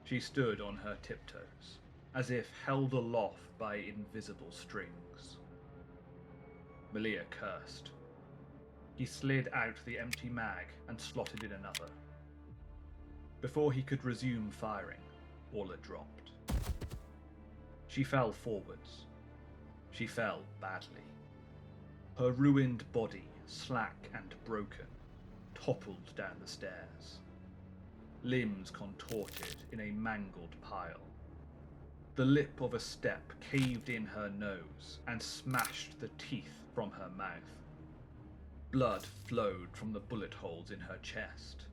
She stood on her tiptoes, as if held aloft by invisible strings. Malia cursed. He slid out the empty mag and slotted in another. Before he could resume firing, Orla dropped. She fell forwards. She fell badly. Her ruined body, slack and broken, toppled down the stairs. Limbs contorted in a mangled pile. The lip of a step caved in her nose and smashed the teeth from her mouth. Blood flowed from the bullet holes in her chest.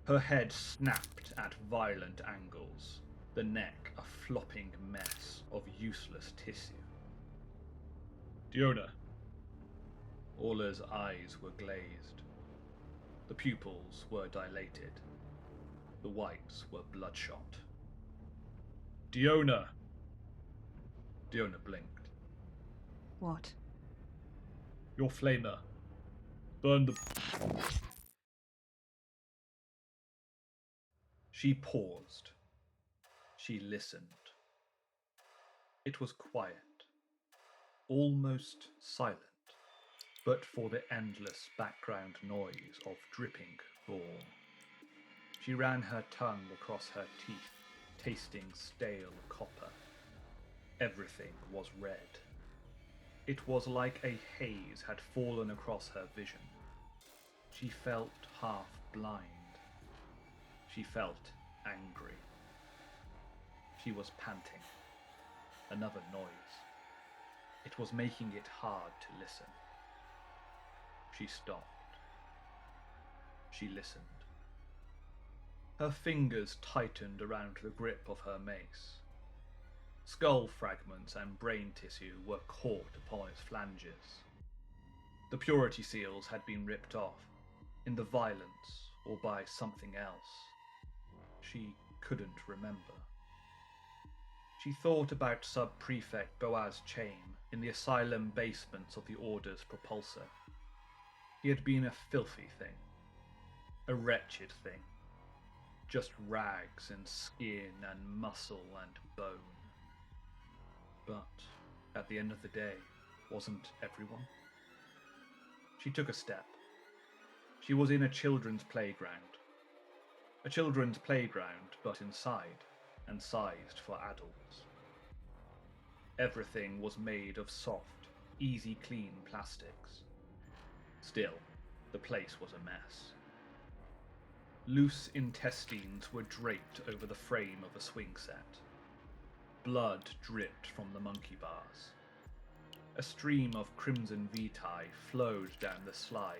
Her head snapped at violent angles, the neck a flopping mess of useless tissue. Diona. Orla's eyes were glazed. The pupils were dilated. The whites were bloodshot. Diona. Diona blinked. What? Your flamer. Burn the... She paused. She listened. It was quiet, almost silent, but for the endless background noise of dripping gore. She ran her tongue across her teeth, tasting stale copper. Everything was red. It was like a haze had fallen across her vision. She felt half blind. She felt angry. She was panting. Another noise. It was making it hard to listen. She stopped. She listened. Her fingers tightened around the grip of her mace. Skull fragments and brain tissue were caught upon its flanges. The purity seals had been ripped off, in the violence or by something else. She couldn't remember. She thought about Sub-Prefect Boaz Chaim in the asylum basements of the Order's propulsor. He had been a filthy thing, a wretched thing, just rags and skin and muscle and bone. But at the end of the day, wasn't everyone? She took a step. She was in a children's playground. A children's playground, but inside, and sized for adults. Everything was made of soft, easy clean plastics. Still, the place was a mess. Loose intestines were draped over the frame of the swing set. Blood dripped from the monkey bars. A stream of crimson vitae flowed down the slide,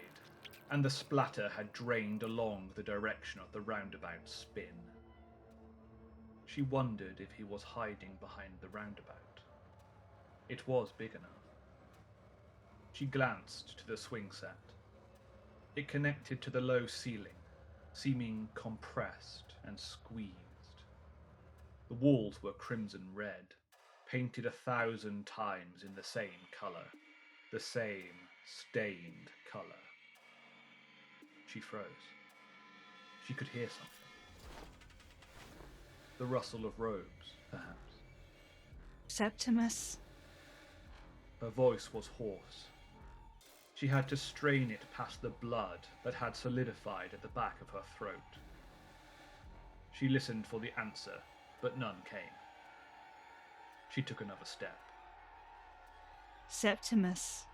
and the splatter had drained along the direction of the roundabout's spin. She wondered if he was hiding behind the roundabout. It was big enough. She glanced to the swing set. It connected to the low ceiling, seeming compressed and squeezed. The walls were crimson red, painted 1,000 times in the same colour, the same stained colour. She froze. She could hear something. The rustle of robes, perhaps. Septimus? Her voice was hoarse. She had to strain it past the blood that had solidified at the back of her throat. She listened for the answer, but none came. She took another step. Septimus,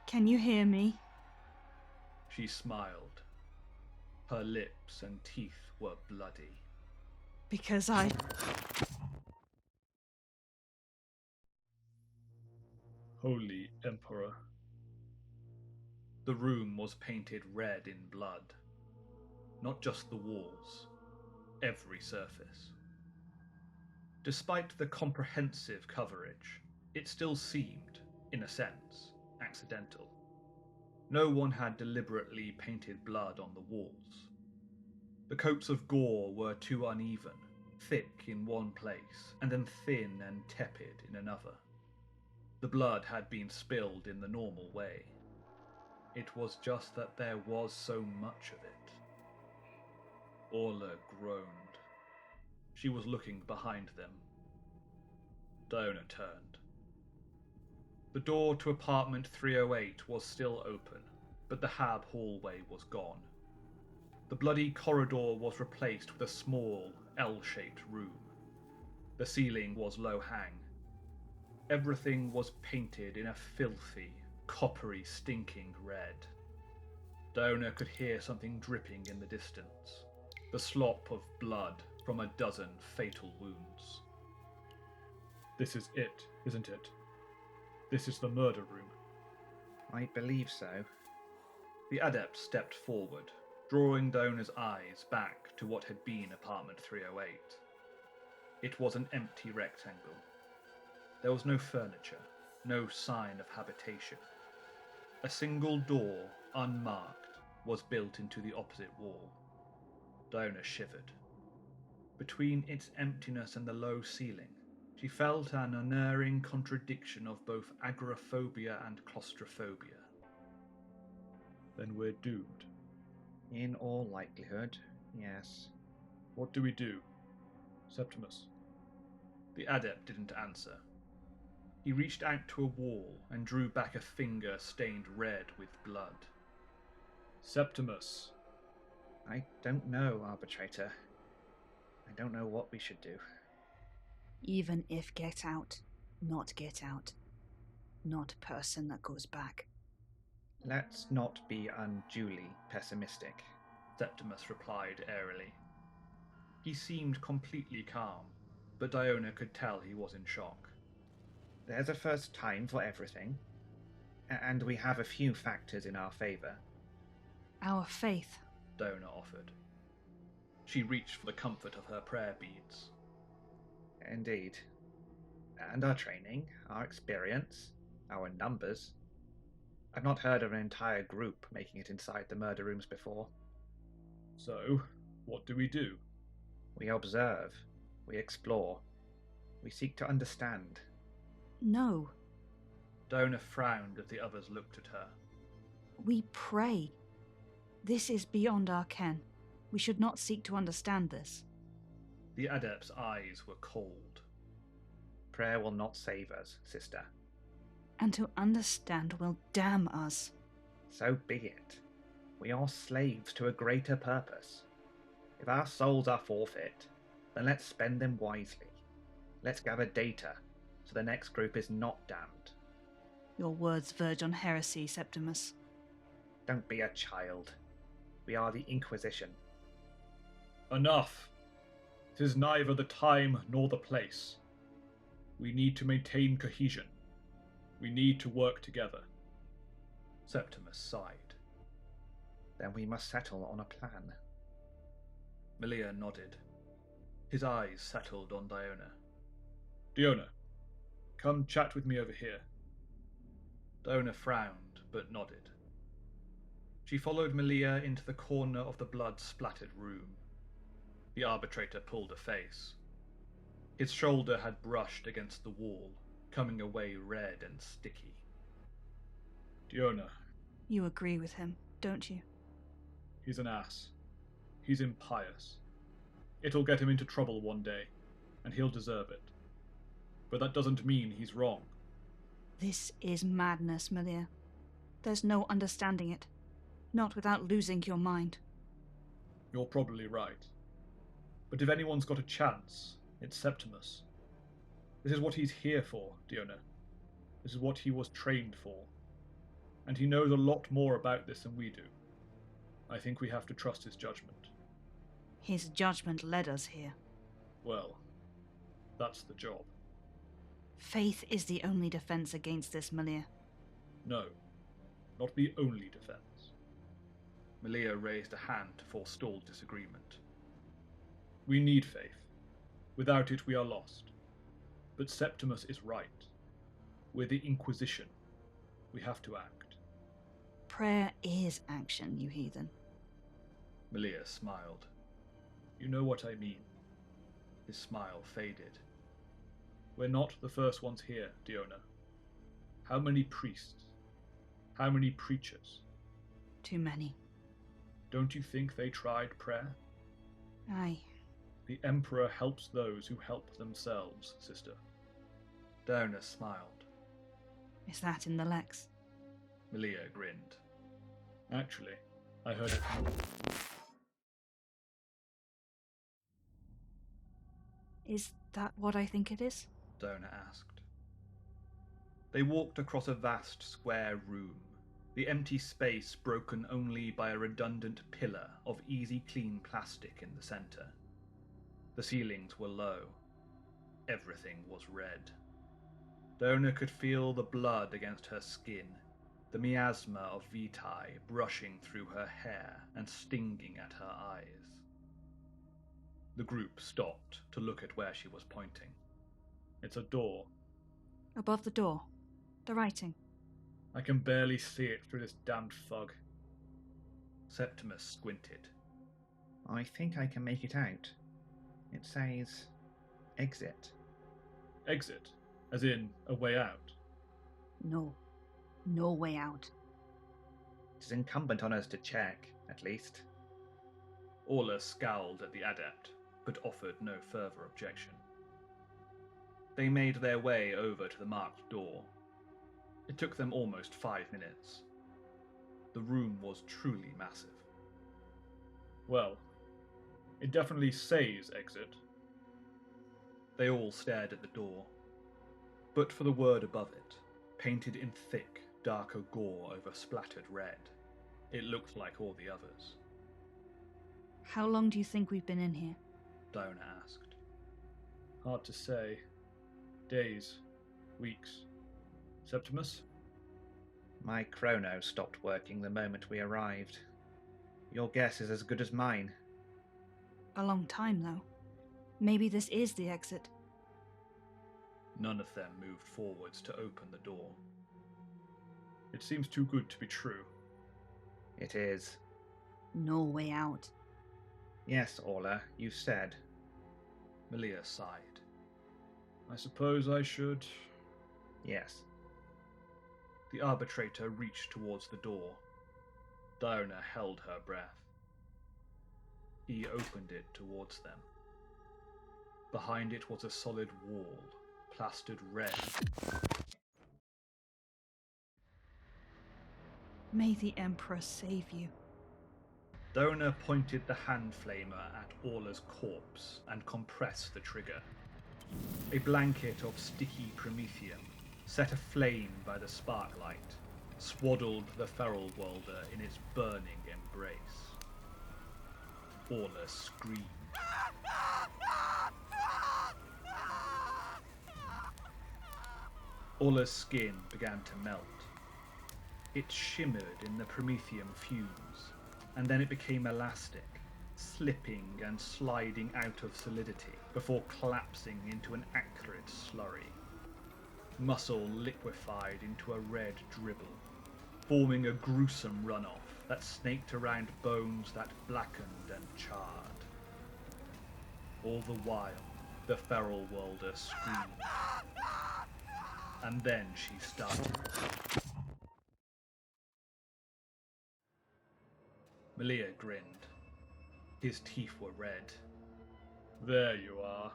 can you hear me? She smiled. Her lips and teeth were bloody. Because I... Holy Emperor. The room was painted red in blood. Not just the walls, every surface. Despite the comprehensive coverage, it still seemed, in a sense, accidental. No one had deliberately painted blood on the walls. The coats of gore were too uneven, thick in one place, and then thin and tepid in another. The blood had been spilled in the normal way. It was just that there was so much of it. Orla groaned. She was looking behind them. Diona turned. The door to apartment 308 was still open, but the Hab hallway was gone. The bloody corridor was replaced with a small, L-shaped room. The ceiling was low-hang. Everything was painted in a filthy, coppery, stinking red. Diona could hear something dripping in the distance, the slop of blood from a dozen fatal wounds. This is it, isn't it? This is the murder room. I believe so. The adept stepped forward, drawing Diona's eyes back to what had been apartment 308. It was an empty rectangle. There was no furniture, no sign of habitation. A single door, unmarked, was built into the opposite wall. Diona shivered. Between its emptiness and the low ceiling, she felt an unerring contradiction of both agoraphobia and claustrophobia. Then we're doomed. In all likelihood, yes. What do we do? Septimus. The adept didn't answer. He reached out to a wall and drew back a finger stained red with blood. Septimus. I don't know, Arbitrator. I don't know what we should do. Even if get out, not get out. Not person that goes back. Let's not be unduly pessimistic, Septimus replied airily. He seemed completely calm, but Diona could tell he was in shock. There's a first time for everything, and we have a few factors in our favour. Our faith. Diona offered. She reached for the comfort of her prayer beads. Indeed. And our training, our experience, our numbers. I've not heard of an entire group making it inside the murder rooms before. So, what do we do? We observe. We explore. We seek to understand. No. Diona frowned as the others looked at her. We pray. This is beyond our ken. We should not seek to understand this. The adept's eyes were cold. Prayer will not save us, sister. And to understand will damn us. So be it. We are slaves to a greater purpose. If our souls are forfeit, then let's spend them wisely. Let's gather data, so the next group is not damned. Your words verge on heresy, Septimus. Don't be a child. We are the Inquisition. Enough! 'Tis neither the time nor the place. We need to maintain cohesion. We need to work together. Septimus sighed. Then we must settle on a plan. Malia nodded. His eyes settled on Diona. Diona, come chat with me over here. Diona frowned, but nodded. She followed Malia into the corner of the blood-splattered room. The arbitrator pulled a face. His shoulder had brushed against the wall, coming away red and sticky. Diona. You agree with him, don't you? He's an ass. He's impious. It'll get him into trouble one day, and he'll deserve it. But that doesn't mean he's wrong. This is madness, Malia. There's no understanding it. Not without losing your mind. You're probably right. But if anyone's got a chance, it's Septimus. This is what he's here for, Diona. This is what he was trained for. And he knows a lot more about this than we do. I think we have to trust his judgment. His judgment led us here. Well, that's the job. Faith is the only defense against this, Malia. No, not the only defense. Malia raised a hand to forestall disagreement. We need faith. Without it, we are lost. But Septimus is right. We're the Inquisition. We have to act. prayer is action, you heathen. Malia smiled. You know what I mean. His smile faded. We're not the first ones here, Diona. How many priests? How many preachers? Too many. Don't you think they tried prayer? Aye. The Emperor helps those who help themselves, sister. Diona smiled. Is that in the Lex? Malia grinned. Actually, I heard it from... Is that what I think it is? Diona asked. They walked across a vast square room, the empty space broken only by a redundant pillar of easy clean plastic in the centre. The ceilings were low. Everything was red. Diona could feel the blood against her skin, the miasma of vitae brushing through her hair and stinging at her eyes. The group stopped to look at where she was pointing. It's a door. Above the door. The writing. I can barely see it through this damned fog. Septimus squinted. I think I can make it out. It says exit. Exit? As in, a way out? No. No way out. It is incumbent on us to check, at least. Orla scowled at the adept, but offered no further objection. They made their way over to the marked door. It took them almost 5 minutes. The room was truly massive. Well, it definitely says exit. They all stared at the door. But for the word above it, painted in thick, darker gore over splattered red, it looked like all the others. How long do you think we've been in here? Diona asked. Hard to say. Days. Weeks. Septimus? My chrono stopped working the moment we arrived. Your guess is as good as mine. A long time, though. Maybe this is the exit. None of them moved forwards to open the door. It seems too good to be true. It is. No way out. Yes, Orla, you said. Malia sighed. I suppose I should... Yes. The arbitrator reached towards the door. Diona held her breath. He opened it towards them. Behind it was a solid wall, plastered red. May the Emperor save you. Diona pointed the hand flamer at Orla's corpse and compressed the trigger. A blanket of sticky promethium, set aflame by the sparklight, swaddled the feral welder in its burning embrace. Orla screamed. Orla's skin began to melt. It shimmered in the promethium fumes, and then it became elastic, slipping and sliding out of solidity before collapsing into an acrid slurry. Muscle liquefied into a red dribble, forming a gruesome runoff that snaked around bones that blackened and charred. All the while, the feral welder screamed. And then she started. Malia grinned. His teeth were red. There you are.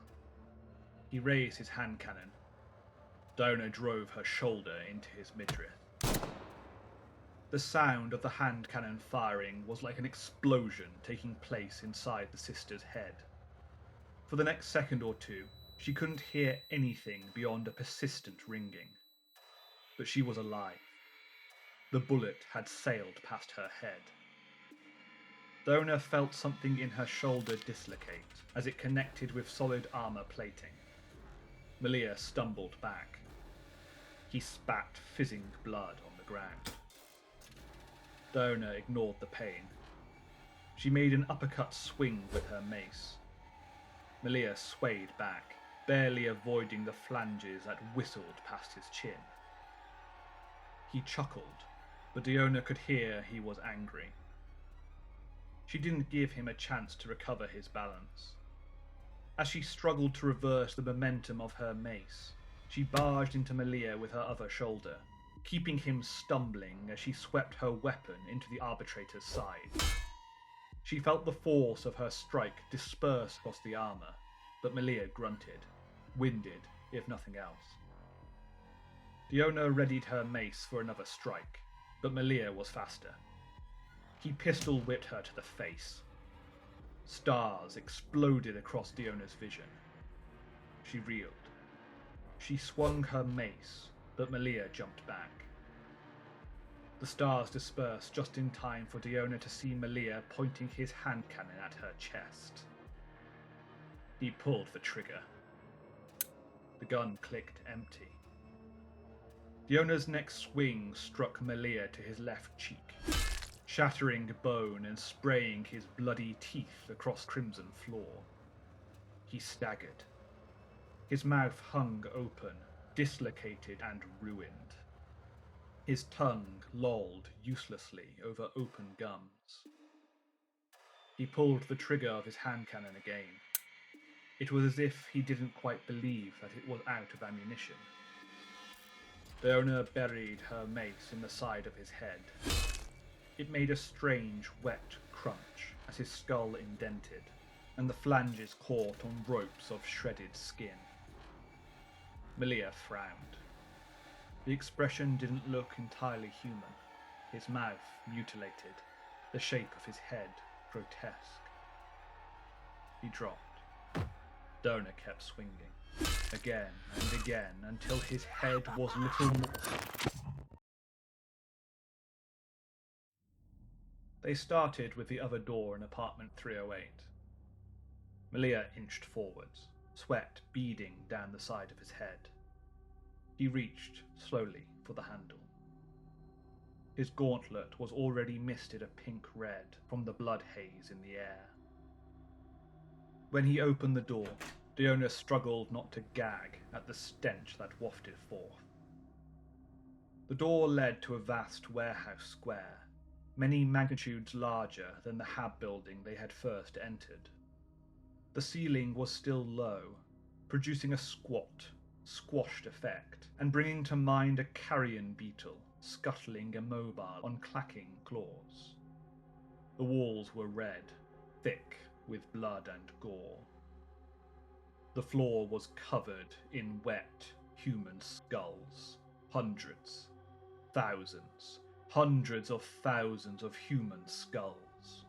He raised his hand cannon. Diona drove her shoulder into his midriff. The sound of the hand cannon firing was like an explosion taking place inside the sister's head. For the next second or two, she couldn't hear anything beyond a persistent ringing. But she was alive. The bullet had sailed past her head. Diona felt something in her shoulder dislocate as it connected with solid armor plating. Malia stumbled back. He spat fizzing blood on the ground. Diona ignored the pain. She made an uppercut swing with her mace. Malia swayed back, barely avoiding the flanges that whistled past his chin. He chuckled, but Diona could hear he was angry. She didn't give him a chance to recover his balance. As she struggled to reverse the momentum of her mace, she barged into Malia with her other shoulder, keeping him stumbling as she swept her weapon into the arbitrator's side. She felt the force of her strike disperse across the armor, but Malia grunted, winded if nothing else. Diona readied her mace for another strike, but Malia was faster. He pistol-whipped her to the face. Stars exploded across Diona's vision. She reeled. She swung her mace, but Malia jumped back. The stars dispersed just in time for Diona to see Malia pointing his hand cannon at her chest. He pulled the trigger. The gun clicked empty. Diona's next swing struck Malia to his left cheek, shattering bone and spraying his bloody teeth across crimson floor. He staggered. His mouth hung open, dislocated and ruined. His tongue lolled uselessly over open gums. He pulled the trigger of his hand cannon again. It was as if he didn't quite believe that it was out of ammunition. Diona buried her mace in the side of his head. It made a strange, wet crunch as his skull indented, and the flanges caught on ropes of shredded skin. Malia frowned. The expression didn't look entirely human, his mouth mutilated, the shape of his head grotesque. He dropped. Diona kept swinging, again and again, until his head was little more. They started with the other door in apartment 308. Malia inched forwards, sweat beading down the side of his head. He reached, slowly, for the handle. His gauntlet was already misted a pink red from the blood haze in the air. When he opened the door, Diona struggled not to gag at the stench that wafted forth. The door led to a vast warehouse square, many magnitudes larger than the Hab building they had first entered. The ceiling was still low, producing a squashed effect, and bringing to mind a carrion beetle scuttling immobile on clacking claws. The walls were red, thick with blood and gore. The floor was covered in wet human skulls, hundreds of thousands of human skulls.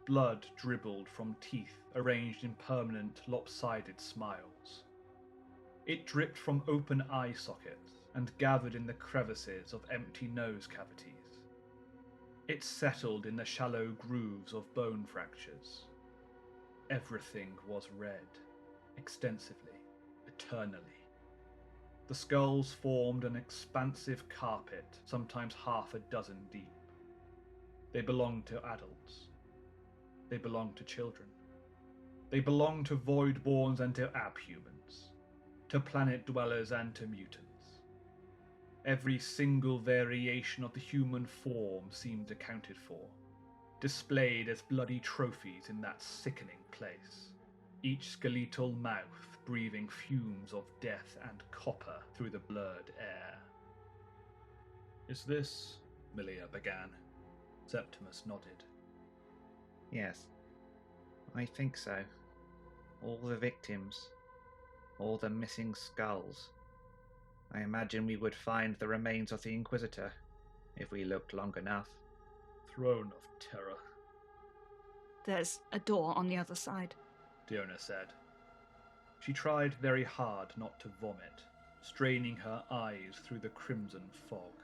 Blood dribbled from teeth arranged in permanent, lopsided smiles. It dripped from open eye sockets and gathered in the crevices of empty nose cavities. It settled in the shallow grooves of bone fractures. Everything was red, extensively, eternally. The skulls formed an expansive carpet, sometimes half a dozen deep. They belonged to adults. They belonged to children. They belonged to voidborns and to abhumans, to planet dwellers and to mutants. Every single variation of the human form seemed accounted for, displayed as bloody trophies in that sickening place, each skeletal mouth breathing fumes of death and copper through the blurred air. "Is this?" Malia began. Septimus nodded. Yes, I think so. All the victims, all the missing skulls. I imagine we would find the remains of the Inquisitor, if we looked long enough. "Throne of Terror," There's a door on the other side, Diona said. She tried very hard not to vomit, straining her eyes through the crimson fog.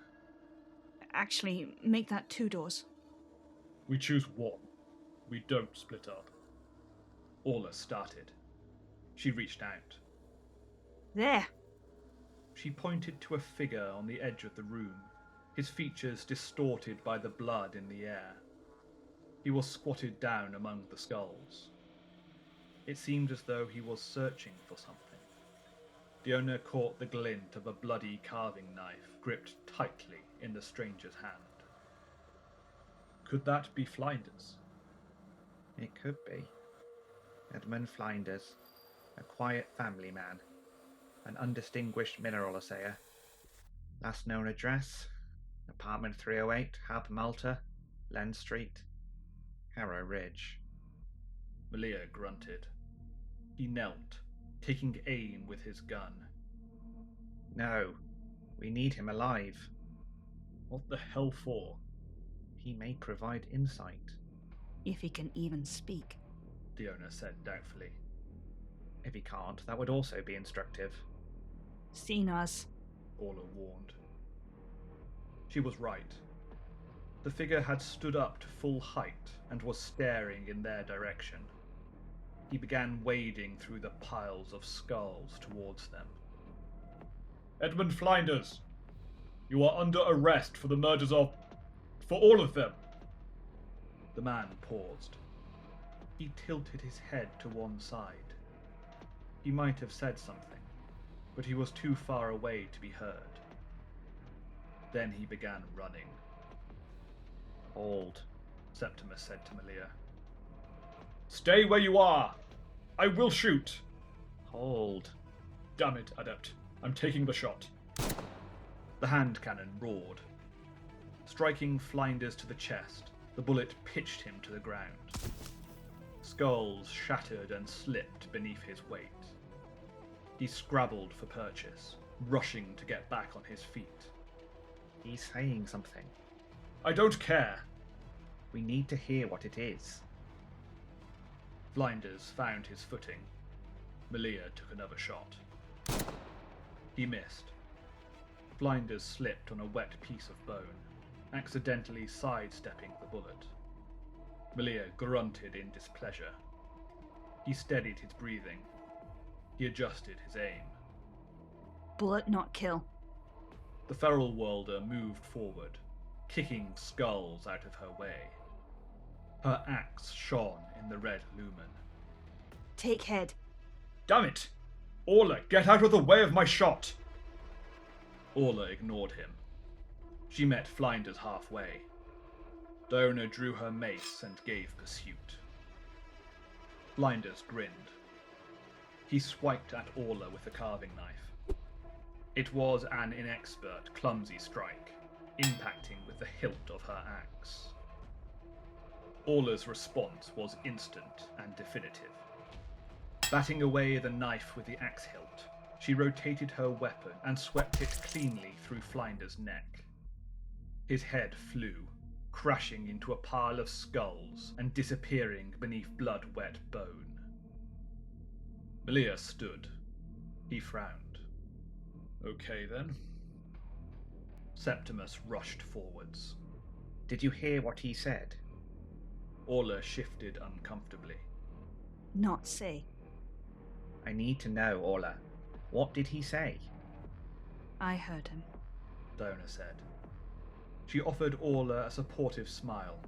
Actually, make that 2 doors. "We choose one. We don't split up." Orla started. She reached out. There! She pointed to a figure on the edge of the room, his features distorted by the blood in the air. He was squatted down among the skulls. It seemed as though he was searching for something. Diona caught the glint of a bloody carving knife gripped tightly in the stranger's hand. Could that be Flinders? It could be. Edmund Flinders, a quiet family man, an undistinguished mineral assayer. Last known address, apartment 308, Hab Malta, Len Street, Harrow Ridge. Malia grunted. He knelt, taking aim with his gun. No, we need him alive. What the hell for? He may provide insight. If he can even speak. Diona said doubtfully. If he can't, that would also be instructive. Seen us. Orla warned. She was right. The figure had stood up to full height and was staring in their direction. He began wading through the piles of skulls towards them. Edmund Flinders, you are under arrest for the murders of... for all of them. The man paused. He tilted his head to one side. He might have said something, but he was too far away to be heard. Then he began running. Hold, Septimus said to Malia. Stay where you are! I will shoot! Hold. Damn it, Adept. I'm taking the shot. The hand cannon roared. Striking Flinders to the chest, the bullet pitched him to the ground. Skulls shattered and slipped beneath his weight. He scrabbled for purchase, rushing to get back on his feet. He's saying something. I don't care! We need to hear what it is. Flinders found his footing. Malia took another shot. He missed. Flinders slipped on a wet piece of bone, accidentally sidestepping the bullet. Malia grunted in displeasure. He steadied his breathing. He adjusted his aim. Bullet, not kill. The feral worlder moved forward, kicking skulls out of her way. Her axe shone in the red lumen. Take head. Damn it! Orla, get out of the way of my shot! Orla ignored him. She met Flinders halfway. Diona drew her mace and gave pursuit. Flinders grinned. He swiped at Orla with the carving knife. It was an inexpert, clumsy strike, impacting with the hilt of her axe. Orla's response was instant and definitive. Batting away the knife with the axe hilt, she rotated her weapon and swept it cleanly through Flinders' neck. His head flew, crashing into a pile of skulls and disappearing beneath blood-wet bone. Malia stood. He frowned. Okay then. Septimus rushed forwards. Did you hear what he said? Orla shifted uncomfortably. Not say. I need to know, Orla. What did he say? I heard him. Diona said. She offered Orla a supportive smile,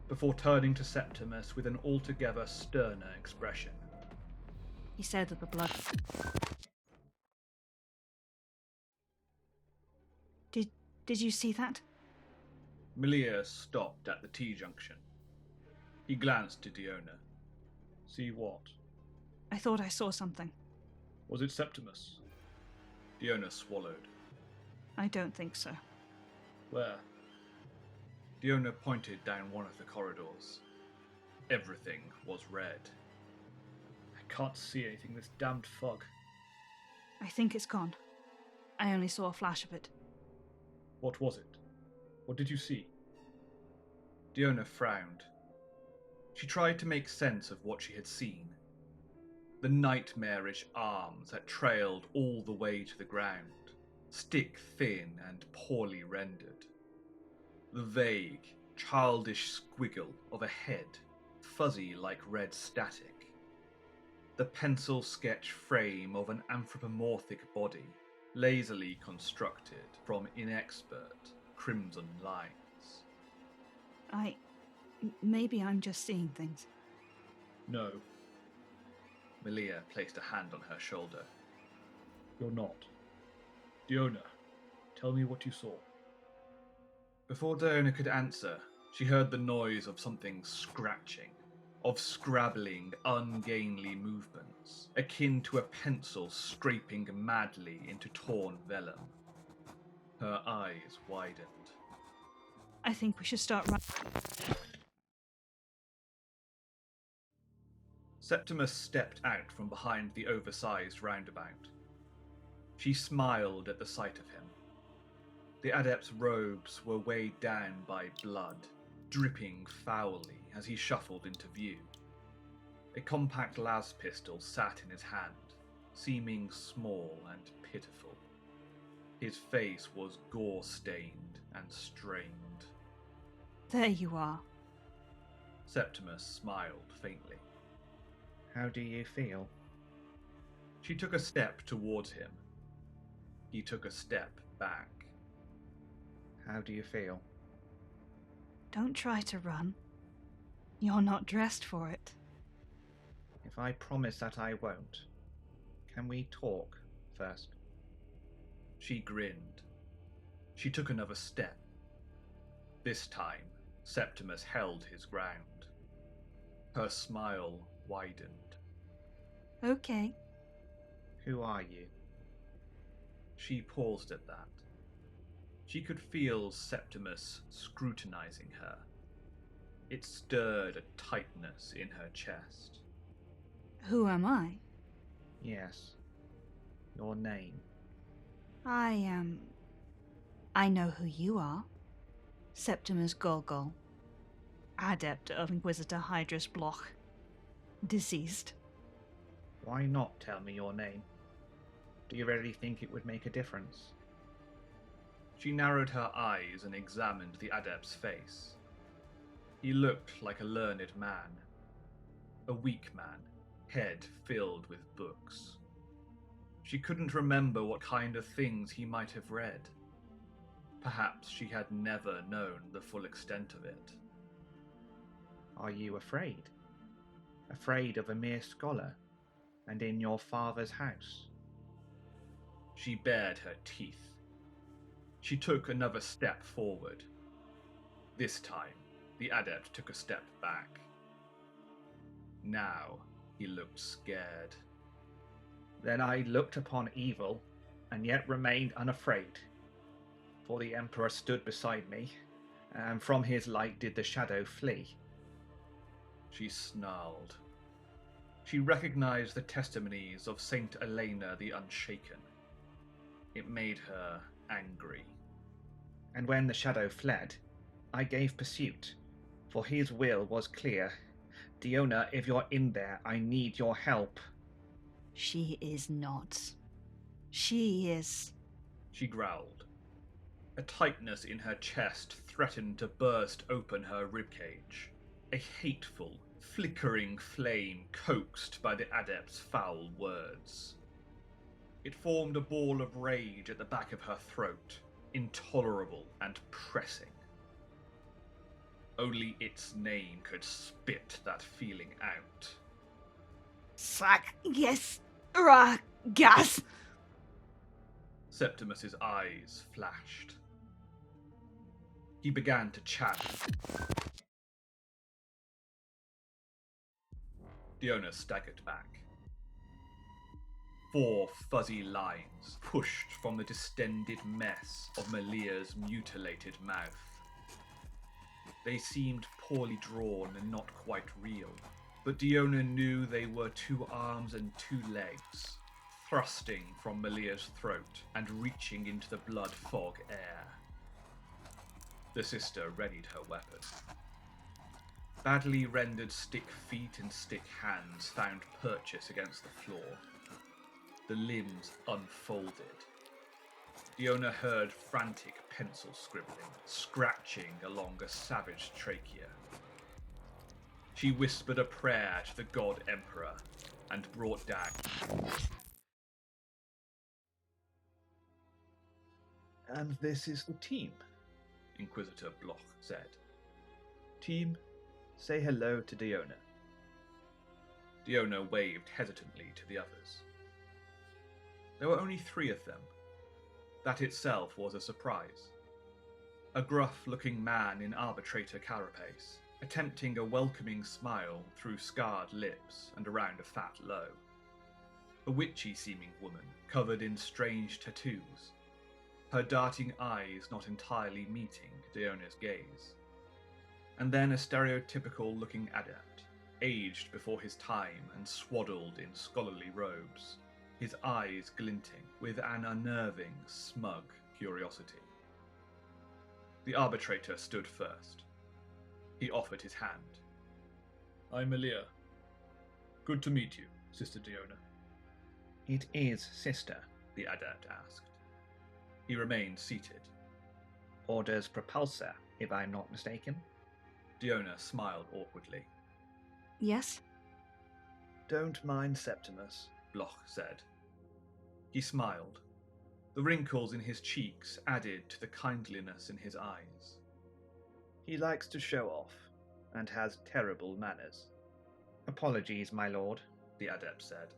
before turning to Septimus with an altogether sterner expression. He said that the blood... Did you see that? Malia stopped at the T-junction. He glanced to Diona. See what? I thought I saw something. Was it Septimus? Diona swallowed. I don't think so. Where? Diona pointed down one of the corridors. Everything was red. I can't see anything, this damned fog. I think it's gone. I only saw a flash of it. What was it? What did you see? Diona frowned. She tried to make sense of what she had seen. The nightmarish arms that trailed all the way to the ground, stick-thin and poorly rendered. The vague, childish squiggle of a head, fuzzy like red static. The pencil sketch frame of an anthropomorphic body, lazily constructed from inexpert crimson lines. Maybe I'm just seeing things. No. Malia placed a hand on her shoulder. You're not. Diona, tell me what you saw. Before Diona could answer, she heard the noise of something scratching, of scrabbling, ungainly movements, akin to a pencil scraping madly into torn vellum. Her eyes widened. I think we should start running. Septimus stepped out from behind the oversized roundabout. She smiled at the sight of him. The adept's robes were weighed down by blood, dripping foully as he shuffled into view. A compact las pistol sat in his hand, seeming small and pitiful. His face was gore-stained and strained. There you are. Septimus smiled faintly. How do you feel? She took a step towards him. He took a step back. How do you feel? Don't try to run. You're not dressed for it. If I promise that I won't, can we talk first? She grinned. She took another step. This time, Septimus held his ground. Her smile widened. Okay. Who are you? She paused at that. She could feel Septimus scrutinizing her. It stirred a tightness in her chest. Who am I? Yes. Your name. I know who you are. Septimus Golgol. Adept of Inquisitor Hydrus Bloch. Deceased. Why not tell me your name? Do you really think it would make a difference? She narrowed her eyes and examined the adept's face. He looked like a learned man. A weak man, head filled with books. She couldn't remember what kind of things he might have read. Perhaps she had never known the full extent of it. Are you afraid? Afraid of a mere scholar, and in your father's house? She bared her teeth. She took another step forward. This time, the adept took a step back. Now, he looked scared. Then I looked upon evil, and yet remained unafraid. For the Emperor stood beside me, and from his light did the shadow flee. She snarled. She recognized the testimonies of Saint Elena the Unshaken. It made her angry. And when the shadow fled, I gave pursuit, for his will was clear. Diona, if you're in there, I need your help. She is not. She is. She growled. A tightness in her chest threatened to burst open her ribcage. A hateful, flickering flame coaxed by the adept's foul words. It formed a ball of rage at the back of her throat, intolerable and pressing. Only its name could spit that feeling out. Sack, yes, gas. Septimus's eyes flashed. He began to chat. Diona staggered back. 4 fuzzy lines pushed from the distended mess of Melia's mutilated mouth. They seemed poorly drawn and not quite real, but Diona knew they were 2 arms and 2 legs, thrusting from Melia's throat and reaching into the blood fog air. The sister readied her weapon. Badly rendered stick feet and stick hands found purchase against the floor. The limbs unfolded. Diona heard frantic pencil scribbling, scratching along a savage trachea. She whispered a prayer to the god emperor and brought down. And this is the team, Inquisitor Bloch said. Team, say hello to Diona. Diona waved hesitantly to the others. There were only 3 of them. That itself was a surprise. A gruff-looking man in arbitrator carapace, attempting a welcoming smile through scarred lips and around a fat low. A witchy-seeming woman covered in strange tattoos, her darting eyes not entirely meeting Diona's gaze. And then a stereotypical-looking adept, aged before his time and swaddled in scholarly robes, his eyes glinting with an unnerving, smug curiosity. The arbitrator stood first. He offered his hand. I'm Elia. Good to meet you, Sister Diona. It is sister, The adept asked. He remained seated. Orders propulsor, if I'm not mistaken. Diona smiled awkwardly. Yes? Don't mind Septimus, Bloch said. He smiled. The wrinkles in his cheeks added to the kindliness in his eyes. He likes to show off, and has terrible manners. Apologies, my lord, The adept said.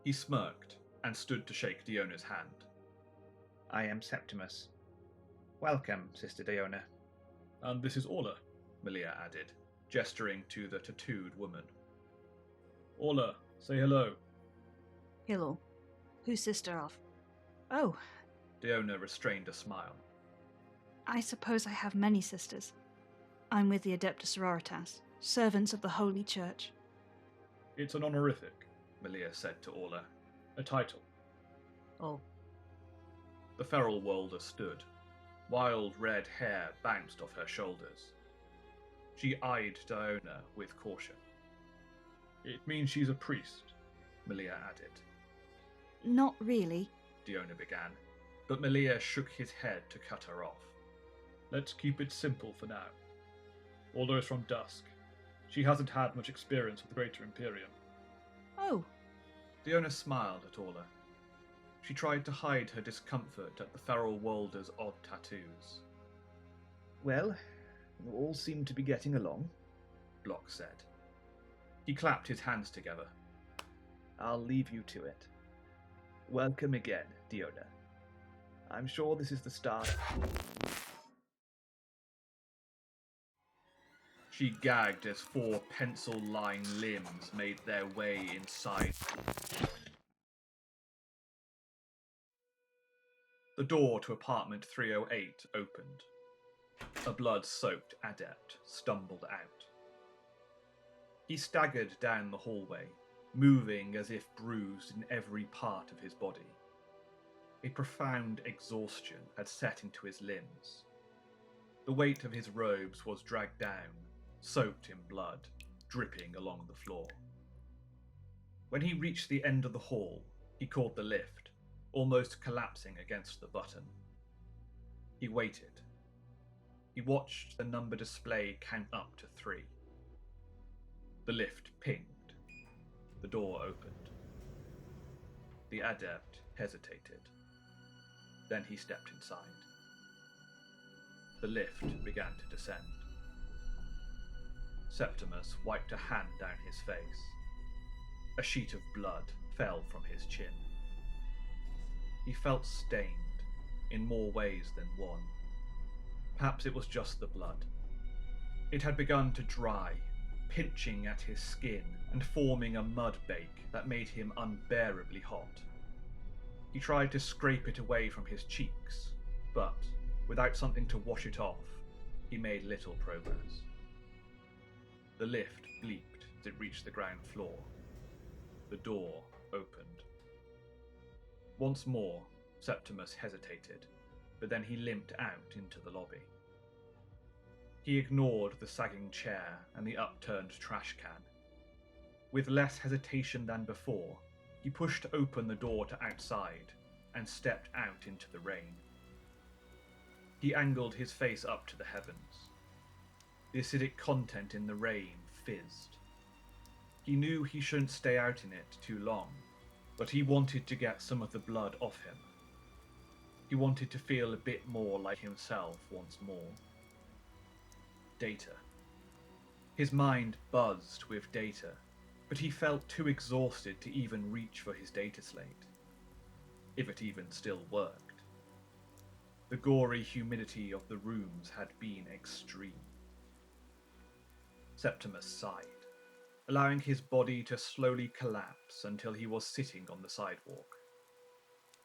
He smirked and stood to shake Diona's hand. I am Septimus. Welcome, Sister Diona. And this is Orla. Malia added, gesturing to the tattooed woman. Orla, say hello. Hello. Who's sister of? Oh, Diona restrained a smile. I suppose I have many sisters. I'm with the Adeptus Sororitas, servants of the Holy Church. It's an honorific, Malia said to Orla. a title. Oh, The feral Walder stood. Wild red hair bounced off her shoulders. She eyed Diona with caution. It means she's a priest. Malia added. not really. Diona began, but Malia shook his head to cut her off. Let's keep it simple for now. Orla is from Dusk. She hasn't had much experience with the Greater Imperium. Oh, Diona smiled at Orla. She tried to hide her discomfort at the feral Walder's odd tattoos. Well, you all seem to be getting along. Bloch said. He clapped his hands together. I'll leave you to it. Welcome again, Diona. I'm sure this is the start. She gagged as 4 pencil-lined limbs made their way inside. The door to apartment 308 opened. A blood-soaked adept stumbled out. He staggered down the hallway, moving as if bruised in every part of his body. A profound exhaustion had set into his limbs. The weight of his robes was dragged down, soaked in blood, dripping along the floor. When he reached the end of the hall, he called the lift, almost collapsing against the button. He waited. He watched the number display count up to 3. The lift pinged. The door opened. The adept hesitated. Then he stepped inside. The lift began to descend. Septimus wiped a hand down his face. A sheet of blood fell from his chin. He felt stained, in more ways than one. Perhaps it was just the blood. It had begun to dry, pinching at his skin and forming a mud bake that made him unbearably hot. He tried to scrape it away from his cheeks, but, without something to wash it off, he made little progress. The lift bleeped as it reached the ground floor. The door opened. Once more, Septimus hesitated, but then he limped out into the lobby. He ignored the sagging chair and the upturned trash can. With less hesitation than before, he pushed open the door to outside and stepped out into the rain. He angled his face up to the heavens. The acidic content in the rain fizzed. He knew he shouldn't stay out in it too long, but he wanted to get some of the blood off him. He wanted to feel a bit more like himself once more. Data. His mind buzzed with data, but he felt too exhausted to even reach for his data slate. if it even still worked. The gory humidity of the rooms had been extreme. Septimus sighed, allowing his body to slowly collapse until he was sitting on the sidewalk.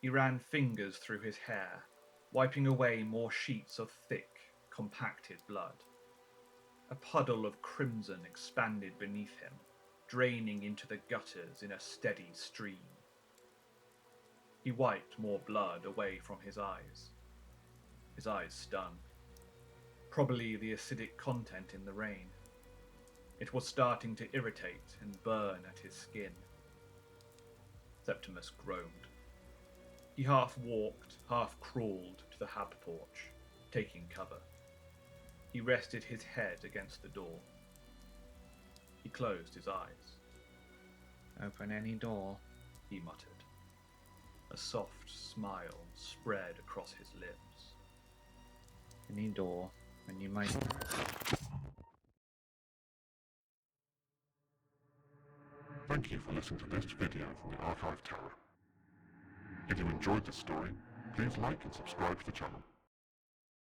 He ran fingers through his hair, wiping away more sheets of thick, compacted blood. A puddle of crimson expanded beneath him, draining into the gutters in a steady stream. He wiped more blood away from his eyes. His eyes stung. Probably the acidic content in the rain. It was starting to irritate and burn at his skin. Septimus groaned. He half walked, half crawled to the hab porch, taking cover. He rested his head against the door. He closed his eyes. Open any door, he muttered. A soft smile spread across his lips. any door, and you might... Thank you for listening to this video from the Archive Tower. If you enjoyed this story, please like and subscribe to the channel.